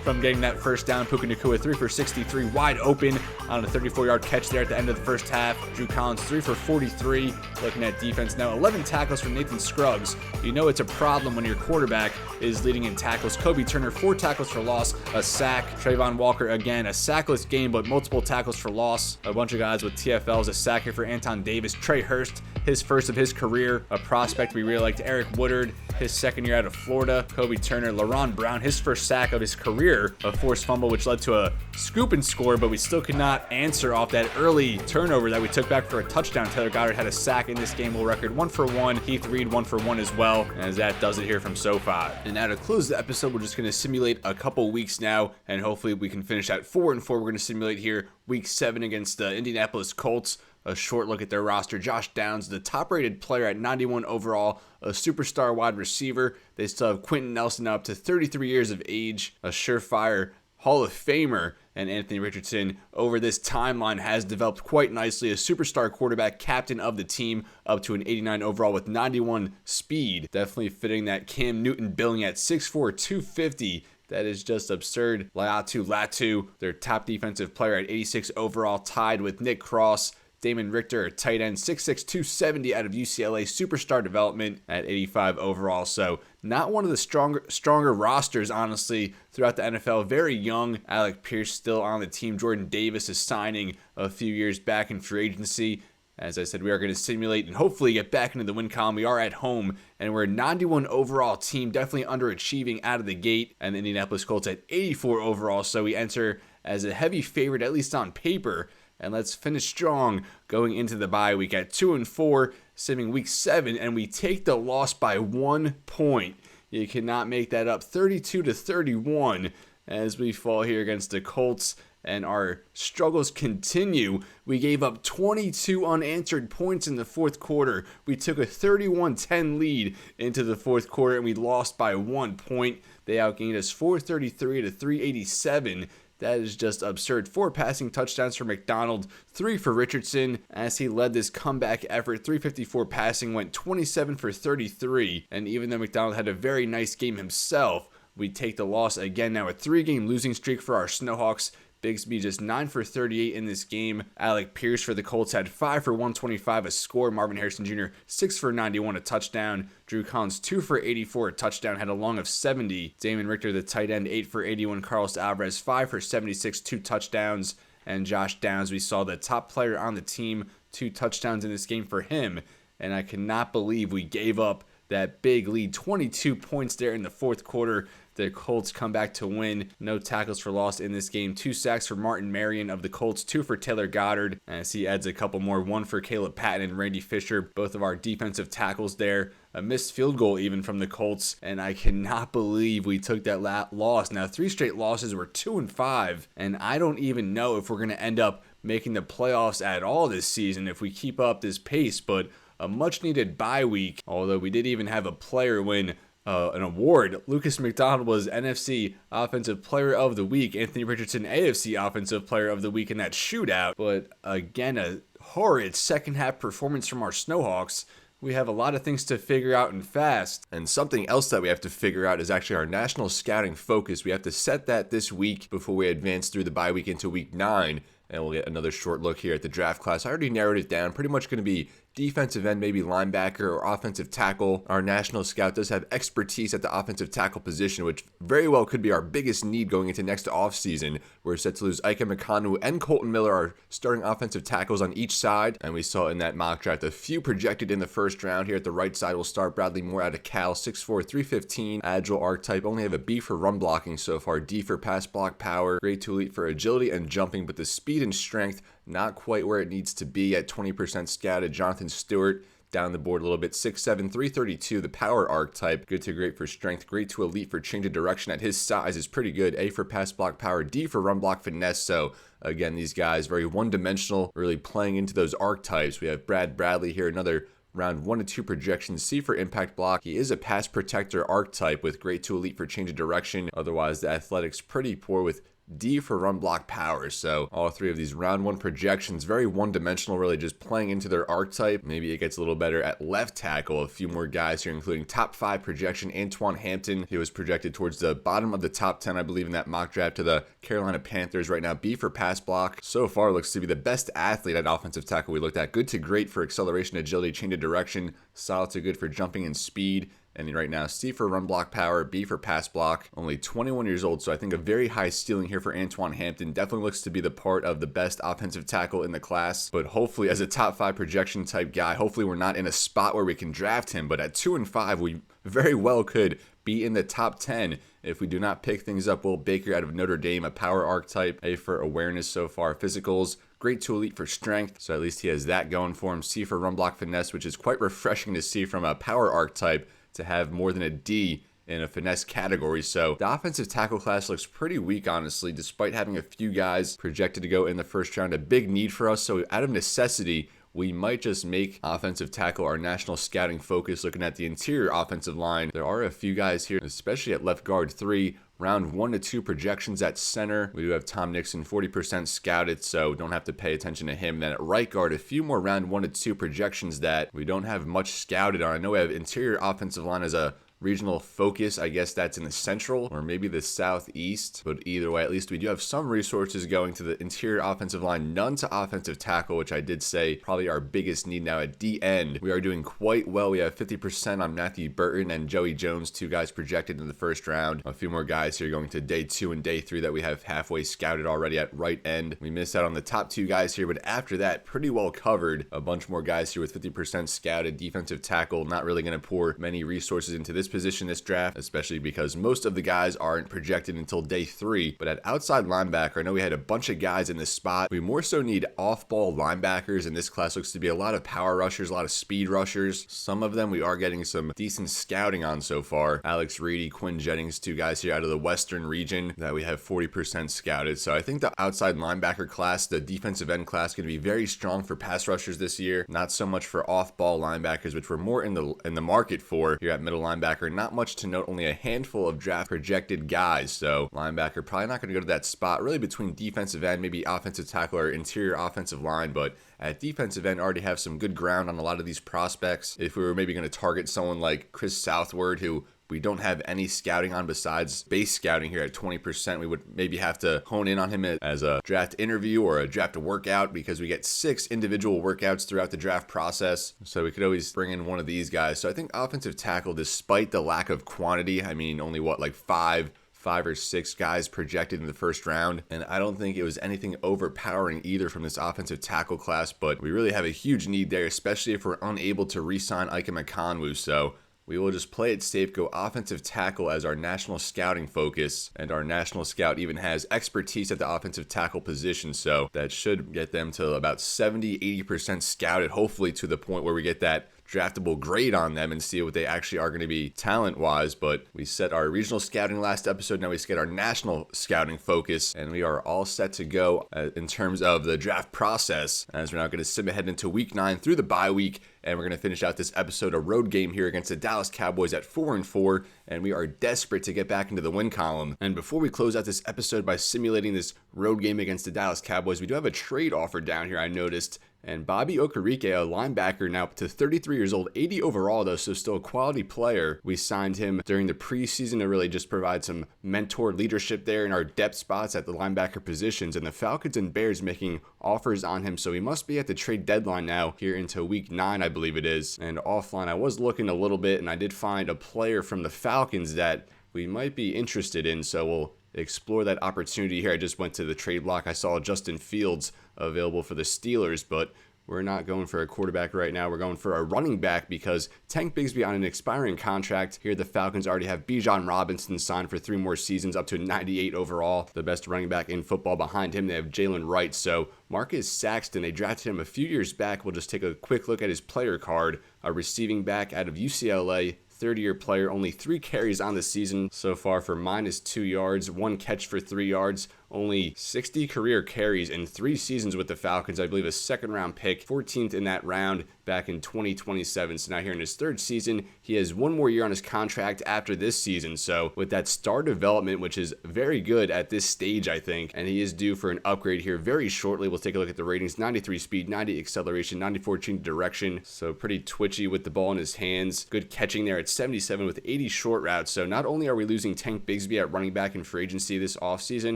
from getting that first down. Puka Nacua 3 for 63, wide open on a 34-yard catch there at the end of the first half. Drew Collins 3 for 43. Looking at defense now, 11 tackles from Nathan Scruggs. You know it's a problem when your quarterback is leading in tackles. Kobe Turner 4 tackles for loss, a sack. Trayvon Walker again, a sackless game but multiple tackles for loss. A bunch of guys with TFLs, a sack here for Anton Davis. Trey Hurst, his first of his career, a prospect we really liked. Eric Woodard, his second year out of Florida. Kobe Turner, LaRon Brown, his first sack of his career, a forced fumble which led to a scoop and score, but we still could not answer off that early turnover that we took back for a touchdown. Taylor Goddard had a sack in this game, will record 1 for 1. Heath Reed 1 for 1 as well, as that does it here from SoFi. And now to close the episode, we're just going to simulate a couple weeks now, and hopefully we can finish at 4-4. We're going to simulate here week 7 against the Indianapolis Colts. A short look at their roster. Josh Downs, the top-rated player at 91 overall, a superstar wide receiver. They still have Quentin Nelson up to 33 years of age, a surefire Hall of Famer, and Anthony Richardson over this timeline has developed quite nicely. A superstar quarterback, captain of the team, up to an 89 overall with 91 speed. Definitely fitting that Cam Newton billing at 6'4", 250. That is just absurd. Latu, their top defensive player at 86 overall, tied with Nick Cross. Damon Richter, tight end, 6'6", 270 out of UCLA, superstar development at 85 overall. So not one of the stronger rosters, honestly, throughout the NFL. Very young. Alec Pierce still on the team. Jordan Davis is signing a few years back in free agency. As I said, we are going to simulate and hopefully get back into the win column. We are at home, and we're a 91 overall team, definitely underachieving out of the gate. And the Indianapolis Colts at 84 overall, so we enter as a heavy favorite, at least on paper. And let's finish strong going into the bye week at 2-4, simming week 7, and we take the loss by 1 point. You cannot make that up. 32-31 as we fall here against the Colts, and our struggles continue. We gave up 22 unanswered points in the fourth quarter. We took a 31-10 lead into the fourth quarter, and we lost by 1 point. They outgained us 433-387. That is just absurd. 4 passing touchdowns for McDonald, 3 for Richardson as he led this comeback effort. 354 passing, went 27 for 33. And even though McDonald had a very nice game himself, we take the loss again. Now a 3-game losing streak for our Snowhawks. Bigsby just 9 for 38 in this game. Alec Pierce for the Colts had 5 for 125, a score. Marvin Harrison Jr. 6 for 91, a touchdown. Drew Collins 2 for 84, a touchdown, had a long of 70. Damon Richter, the tight end, 8 for 81. Carlos Alvarez 5 for 76, 2 touchdowns. And Josh Downs, we saw the top player on the team, 2 touchdowns in this game for him. And I cannot believe we gave up that big lead, 22 points there in the fourth quarter. The Colts come back to win. No tackles for loss in this game. 2 sacks for Martin Marion of the Colts, 2 for Taylor Goddard, as he adds a couple more, 1 for Caleb Patton and Randy Fisher, both of our defensive tackles there. A missed field goal even from the Colts, and I cannot believe we took that loss. Now 3 straight losses, we're 2-5, and I don't even know if we're going to end up making the playoffs at all this season if we keep up this pace, but a much needed bye week, although we did even have a player win an award. Lucas McDonald was NFC Offensive Player of the Week. Anthony Richardson, AFC Offensive Player of the Week in that shootout. But again, a horrid second half performance from our Snowhawks. We have a lot of things to figure out and fast. And something else that we have to figure out is actually our national scouting focus. We have to set that this week before we advance through the bye week into week 9. And we'll get another short look here at the draft class. I already narrowed it down. Pretty much going to be defensive end, maybe linebacker or offensive tackle. Our national scout does have expertise at the offensive tackle position, which very well could be our biggest need going into next offseason. We're set to lose Ike McConnell and Colton Miller, our starting offensive tackles on each side. And we saw in that mock draft a few projected in the first round. Here at the right side, we'll start Bradley Moore out of Cal, 6'4", 315, agile archetype. Only have a B for run blocking so far, D for pass block power, grade 2 elite for agility and jumping, but the speed and strength not quite where it needs to be at 20% scouted. Jonathan Stewart down the board a little bit, 6'7", 332, the power archetype, good to great for strength, great to elite for change of direction at his size is pretty good. A for pass block power, D for run block finesse. So again, these guys very one-dimensional, really playing into those archetypes. We have Brad Bradley here, another round 1 to 2 projections. C for impact block. He is a pass protector archetype with great to elite for change of direction. Otherwise, the athletics pretty poor with D for run block power. So all three of these round 1 projections, very one-dimensional, really just playing into their archetype. Maybe it gets a little better at left tackle. A few more guys here, including top 5 projection, Antoine Hampton. He was projected towards the bottom of the top 10, I believe, in that mock draft to the Carolina Panthers. Right now, B for pass block. So far, looks to be the best athlete at offensive tackle we looked at. Good to great for acceleration, agility, change of direction. Solid to good for jumping and speed. And right now, C for run block power, B for pass block. Only 21 years old, so I think a very high ceiling here for Antoine Hampton. Definitely looks to be the part of the best offensive tackle in the class. But hopefully, as a top 5 projection type guy, hopefully we're not in a spot where we can draft him. But at 2 and 5, we very well could be in the top 10 if we do not pick things up. Will Baker out of Notre Dame, a power archetype, A for awareness so far, physicals, great to elite for strength, so at least he has that going for him. C for run block finesse, which is quite refreshing to see from a power archetype to have more than a D in a finesse category. So the offensive tackle class looks pretty weak, honestly, despite having a few guys projected to go in the first round. A big need for us, so out of necessity, we might just make offensive tackle our national scouting focus. Looking at the interior offensive line, there are a few guys here, especially at left guard 3, round 1 to 2 projections at center. We do have Tom Nixon, 40% scouted, so don't have to pay attention to him. Then at right guard, a few more round 1 to 2 projections that we don't have much scouted on. I know we have interior offensive line as a regional focus. I guess that's in the central or maybe the southeast, but either way, at least we do have some resources going to the interior offensive line, none to offensive tackle, which I did say probably our biggest need now. At D end, we are doing quite well. We have 50% on Matthew Burton and Joey Jones, 2 guys projected in the first round. A few more guys here going to day 2 and day 3 that we have halfway scouted already at right end. We missed out on the top 2 guys here, but after that, pretty well covered. A bunch more guys here with 50% scouted. Defensive tackle, not really going to pour many resources into this position this draft, especially because most of the guys aren't projected until day 3. But at outside linebacker, I know we had a bunch of guys in this spot. We more so need off-ball linebackers, and this class looks to be a lot of power rushers, a lot of speed rushers. Some of them we are getting some decent scouting on so far. Alex Reedy, Quinn Jennings, 2 guys here out of the Western region that we have 40% scouted. So I think the outside linebacker class, the defensive end class, going to be very strong for pass rushers this year. Not so much for off-ball linebackers, which we're more in the market for here at middle linebacker. Not much to note, only a handful of draft projected guys. So linebacker probably not going to go to that spot, really between defensive end, maybe offensive tackle or interior offensive line. But at defensive end, already have some good ground on a lot of these prospects. If we were maybe going to target someone like Chris Southward, who we don't have any scouting on besides base scouting here at 20%. We would maybe have to hone in on him as a draft interview or a draft workout, because we get 6 individual workouts throughout the draft process. So we could always bring in one of these guys. So I think offensive tackle, despite the lack of quantity, I mean, only like 5 or 6 guys projected in the first round, and I don't think it was anything overpowering either from this offensive tackle class, but we really have a huge need there, especially if we're unable to re-sign Ike McConnell. So we will just play it safe, go offensive tackle as our national scouting focus, and our national scout even has expertise at the offensive tackle position, so that should get them to about 70-80% scouted, hopefully to the point where we get that draftable grade on them and see what they actually are going to be talent-wise. But we set our regional scouting last episode. Now we get our national scouting focus, and we are all set to go in terms of the draft process, as we're now going to sit ahead into week 9 through the bye week, and we're going to finish out this episode a road game here against the Dallas Cowboys at 4-4, and we are desperate to get back into the win column. And before we close out this episode by simulating this road game against the Dallas Cowboys, we do have a trade offer down here, I noticed. And Bobby Okereke, a linebacker, now up to 33 years old, 80 overall though, so still a quality player. We signed him during the preseason to really just provide some mentor leadership there in our depth spots at the linebacker positions, and the Falcons and Bears making offers on him, so he must be at the trade deadline now here into week 9, I believe it is. And offline, I was looking a little bit, and I did find a player from the Falcons that we might be interested in, so we'll explore that opportunity here. I just went to the trade block. I saw Justin Fields available for the Steelers, but we're not going for a quarterback right now. We're going for a running back because Tank Bigsby on an expiring contract. Here the Falcons already have Bijan Robinson signed for 3 more seasons, up to 98 overall. The best running back in football. Behind him, they have Jalen Wright. So Marcus Saxton, they drafted him a few years back. We'll just take a quick look at his player card. A receiving back out of UCLA. 30-year player, only 3 carries on the season so far for -2 yards, 1 catch for 3 yards, only 60 career carries in 3 seasons with the Falcons. I believe a second-round pick, 14th in that round back in 2027. So now here in his 3rd season, he has 1 more year on his contract after this season. So with that star development, which is very good at this stage, I think, and he is due for an upgrade here very shortly. We'll take a look at the ratings: 93 speed, 90 acceleration, 94 change direction. So pretty twitchy with the ball in his hands. Good catching there at 77 with 80 short routes. So not only are we losing Tank Bigsby at running back in free agency this offseason,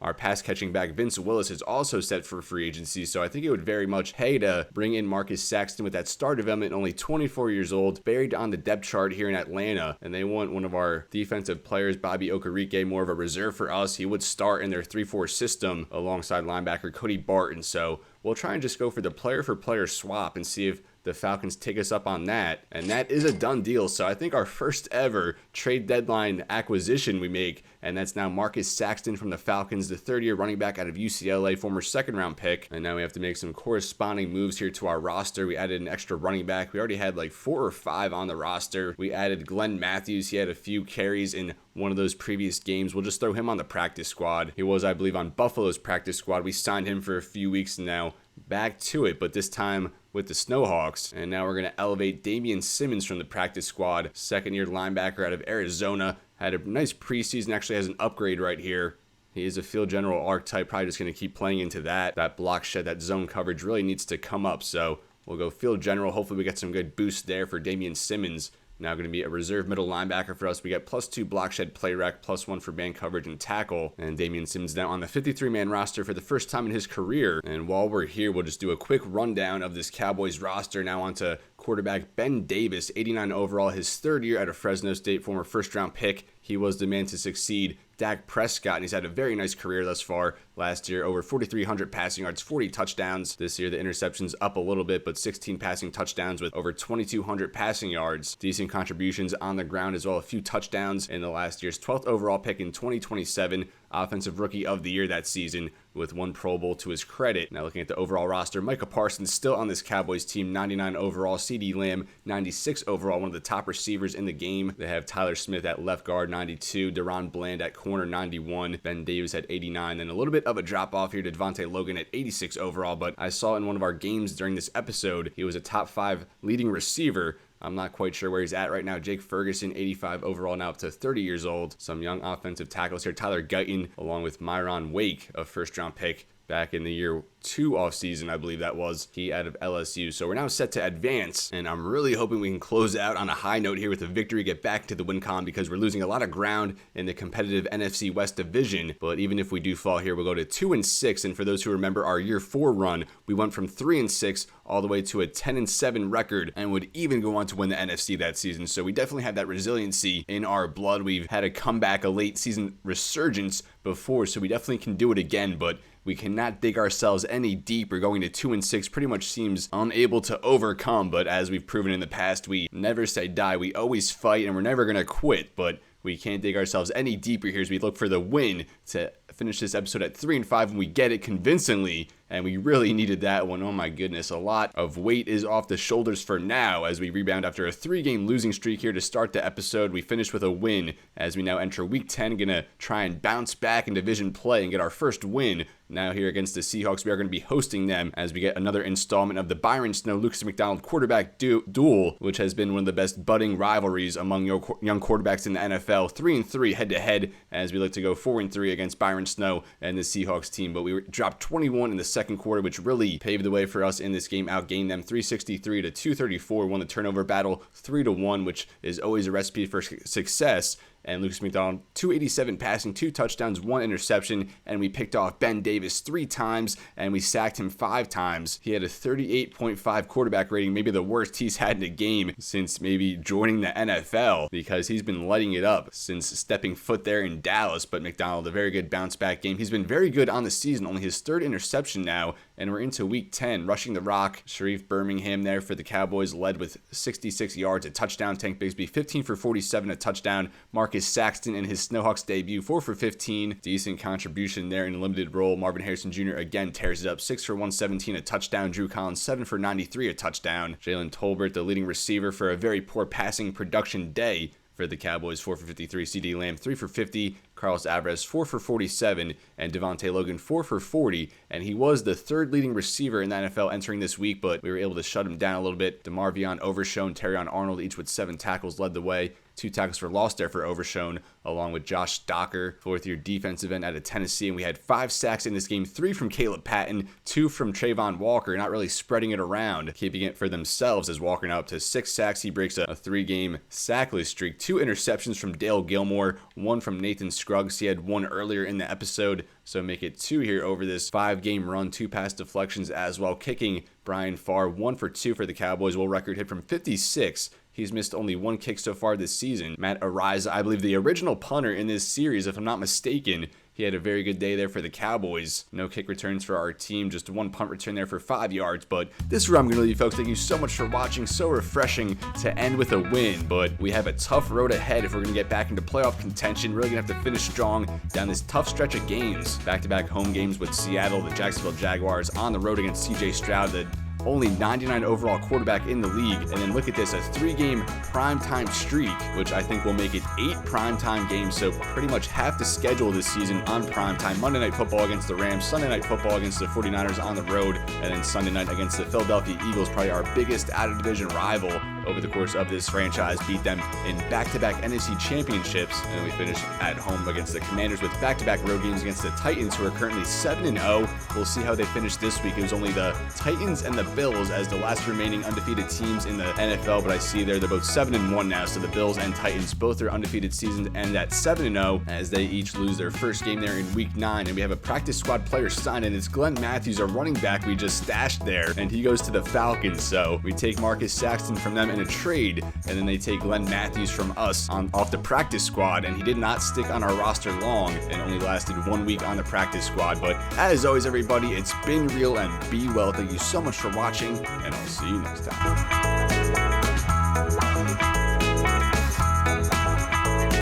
our pass catching back Vince Willis is also set for free agency. So I think it would very much pay to bring in Marcus Saxton with that star development, only 24 years old, buried on the depth chart here in Atlanta. And they want one of our defensive players, Bobby Okereke, more of a reserve for us. He would start in their 3-4 system alongside linebacker Cody Barton. So we'll try and just go for the player for player swap and see if the Falcons take us up on that, and that is a done deal. So I think our first ever trade deadline acquisition we make, and that's now Marcus Saxton from the Falcons, the 3rd-year running back out of UCLA, former 2nd-round pick. And now we have to make some corresponding moves here to our roster. We added an extra running back. We already had like 4 or 5 on the roster. We added Glenn Matthews. He had a few carries in one of those previous games. We'll just throw him on the practice squad. He was, I believe, on Buffalo's practice squad. We signed him for a few weeks and now back to it, but this time with the Snowhawks. And now we're going to elevate Damian Simmons from the practice squad, 2nd-year linebacker out of Arizona. Had a nice preseason, actually has an upgrade right here. He is a field general archetype, probably just going to keep playing into that. That block shed, that zone coverage really needs to come up, so we'll go field general. Hopefully we get some good boost there for Damian Simmons. Now going to be a reserve middle linebacker for us. We got +2 block shed play rec, +1 for man coverage and tackle. And Damian Simmons now on the 53-man roster for the first time in his career. And while we're here, we'll just do a quick rundown of this Cowboys roster. Now onto quarterback Ben Davis, 89 overall, his 3rd year out of Fresno State, former 1st-round pick. He was the man to succeed. Dak Prescott, and he's had a very nice career thus far. Last year, over 4,300 passing yards, 40 touchdowns. This year, the interceptions up a little bit, but 16 passing touchdowns with over 2,200 passing yards. Decent contributions on the ground as well, a few touchdowns in the last year's 12th overall pick in 2027. Offensive Rookie of the Year that season with 1 Pro Bowl to his credit. Now looking at the overall roster, Micah Parsons still on this Cowboys team, 99 overall. CeeDee Lamb, 96 overall, one of the top receivers in the game. They have Tyler Smith at left guard, 92. Deron Bland at corner, 91. Ben Davis at 89. Then a little bit of a drop off here to Devontae Logan at 86 overall, but I saw in one of our games during this episode, he was a top 5 leading receiver. I'm not quite sure where he's at right now. Jake Ferguson, 85 overall, now up to 30 years old. Some young offensive tackles here. Tyler Guyton, along with Myron Wake, a 1st-round pick back in the year 2 offseason, I believe that was. He out of LSU. So we're now set to advance, and I'm really hoping we can close out on a high note here with a victory, get back to the win column, because we're losing a lot of ground in the competitive NFC West division. But even if we do fall here, we'll go to 2-6, and for those who remember our year 4 run, we went from 3-6 all the way to a 10-7 record, and would even go on to win the NFC that season. So we definitely have that resiliency in our blood. We've had a comeback, a late season resurgence before, so we definitely can do it again, but we cannot dig ourselves any deeper. Going to 2-6 pretty much seems unable to overcome, but as we've proven in the past, we never say die. We always fight, and we're never going to quit, but we can't dig ourselves any deeper here as we look for the win to finish this episode at 3-5, and we get it convincingly, and we really needed that one. Oh my goodness, a lot of weight is off the shoulders for now as we rebound after a 3-game losing streak here to start the episode. We finished with a win as we now enter week 10, gonna try and bounce back in division play and get our first win Now here against the Seahawks, we are going to be hosting them as we get another installment of the Byron Snow, Lucas McDonald quarterback duel, which has been one of the best budding rivalries among young quarterbacks in the NFL. 3-3 head-to-head as we look to go 4-3 against Byron Snow and the Seahawks team. But we dropped 21 in the second quarter, which really paved the way for us in this game. Outgained them 363 to 234. Won the turnover battle 3-1, which is always a recipe for success. And Lucas McDonald, 287 passing, 2 touchdowns, 1 interception, and we picked off Ben Davis 3 times, and we sacked him 5 times. He had a 38.5 quarterback rating, maybe the worst he's had in a game since maybe joining the NFL, because he's been lighting it up since stepping foot there in Dallas. But McDonald, a very good bounce-back game. He's been very good on the season, only his 3rd interception now, and we're into week 10. Rushing the rock, Sharif Birmingham there for the Cowboys led with 66 yards, a touchdown. Tank Bigsby, 15 for 47, a touchdown. Marcus Saxton in his Snowhawks debut, 4 for 15. Decent contribution there in a limited role. Marvin Harrison Jr. again tears it up, 6 for 117, a touchdown. Drew Collins, 7 for 93, a touchdown. Jalen Tolbert, the leading receiver for a very poor passing production day for the Cowboys, 4 for 53. CD Lamb, 3 for 50. Carlos Alvarez, 4 for 47, and Devontae Logan, 4 for 40, and he was the 3rd leading receiver in the NFL entering this week, but we were able to shut him down a little bit. DeMarvion, Overshown, Terrion Arnold, each with 7 tackles, led the way. 2 tackles for loss there for Overshown, along with Josh Stocker, 4th-year defensive end out of Tennessee. And we had 5 sacks in this game, 3 from Caleb Patton, 2 from Trayvon Walker, not really spreading it around, keeping it for themselves as Walker now up to 6 sacks. He breaks a 3-game sackless streak. 2 interceptions from Dale Gilmore, 1 from Nathan Scruggs. He had 1 earlier in the episode, so make it 2 here over this 5-game run. 2 pass deflections as well. Kicking, Brian Farr, 1 for 2 for the Cowboys. Will record hit from 56. He's missed only 1 kick so far this season. Matt Ariza, I believe the original punter in this series, if I'm not mistaken. He had a very good day there for the Cowboys. No kick returns for our team, just 1 punt return there for 5 yards. But this is where I'm going to leave you, folks. Thank you so much for watching. So refreshing to end with a win, but we have a tough road ahead if we're going to get back into playoff contention. Really going to have to finish strong down this tough stretch of games. Back-to-back home games with Seattle, the Jacksonville Jaguars, on the road against CJ Stroud, the only 99 overall quarterback in the league. And then look at this, a 3-game primetime streak, which I think will make it 8 primetime games. So pretty much half the schedule this season on primetime. Monday Night Football against the Rams, Sunday Night Football against the 49ers on the road, and then Sunday night against the Philadelphia Eagles, probably our biggest out-of-division rival over the course of this franchise. Beat them in back-to-back NFC championships, and then we finish at home against the Commanders with back-to-back road games against the Titans, who are currently 7-0. We'll see how they finish this week. It was only the Titans and the Bills as the last remaining undefeated teams in the NFL, but I see they're both 7-1 now, so the Bills and Titans, both their undefeated seasons end at 7-0 as they each lose their first game there in week 9. And we have a practice squad player signed, and it's Glenn Matthews, our running back we just stashed there, and he goes to the Falcons. So we take Marcus Saxton from them in a trade, and then they take Glenn Matthews from us off the practice squad, and he did not stick on our roster long and only lasted 1 week on the practice squad. But as always, everybody, it's been real, and be well. Thank you so much for watching, and I'll see you next time.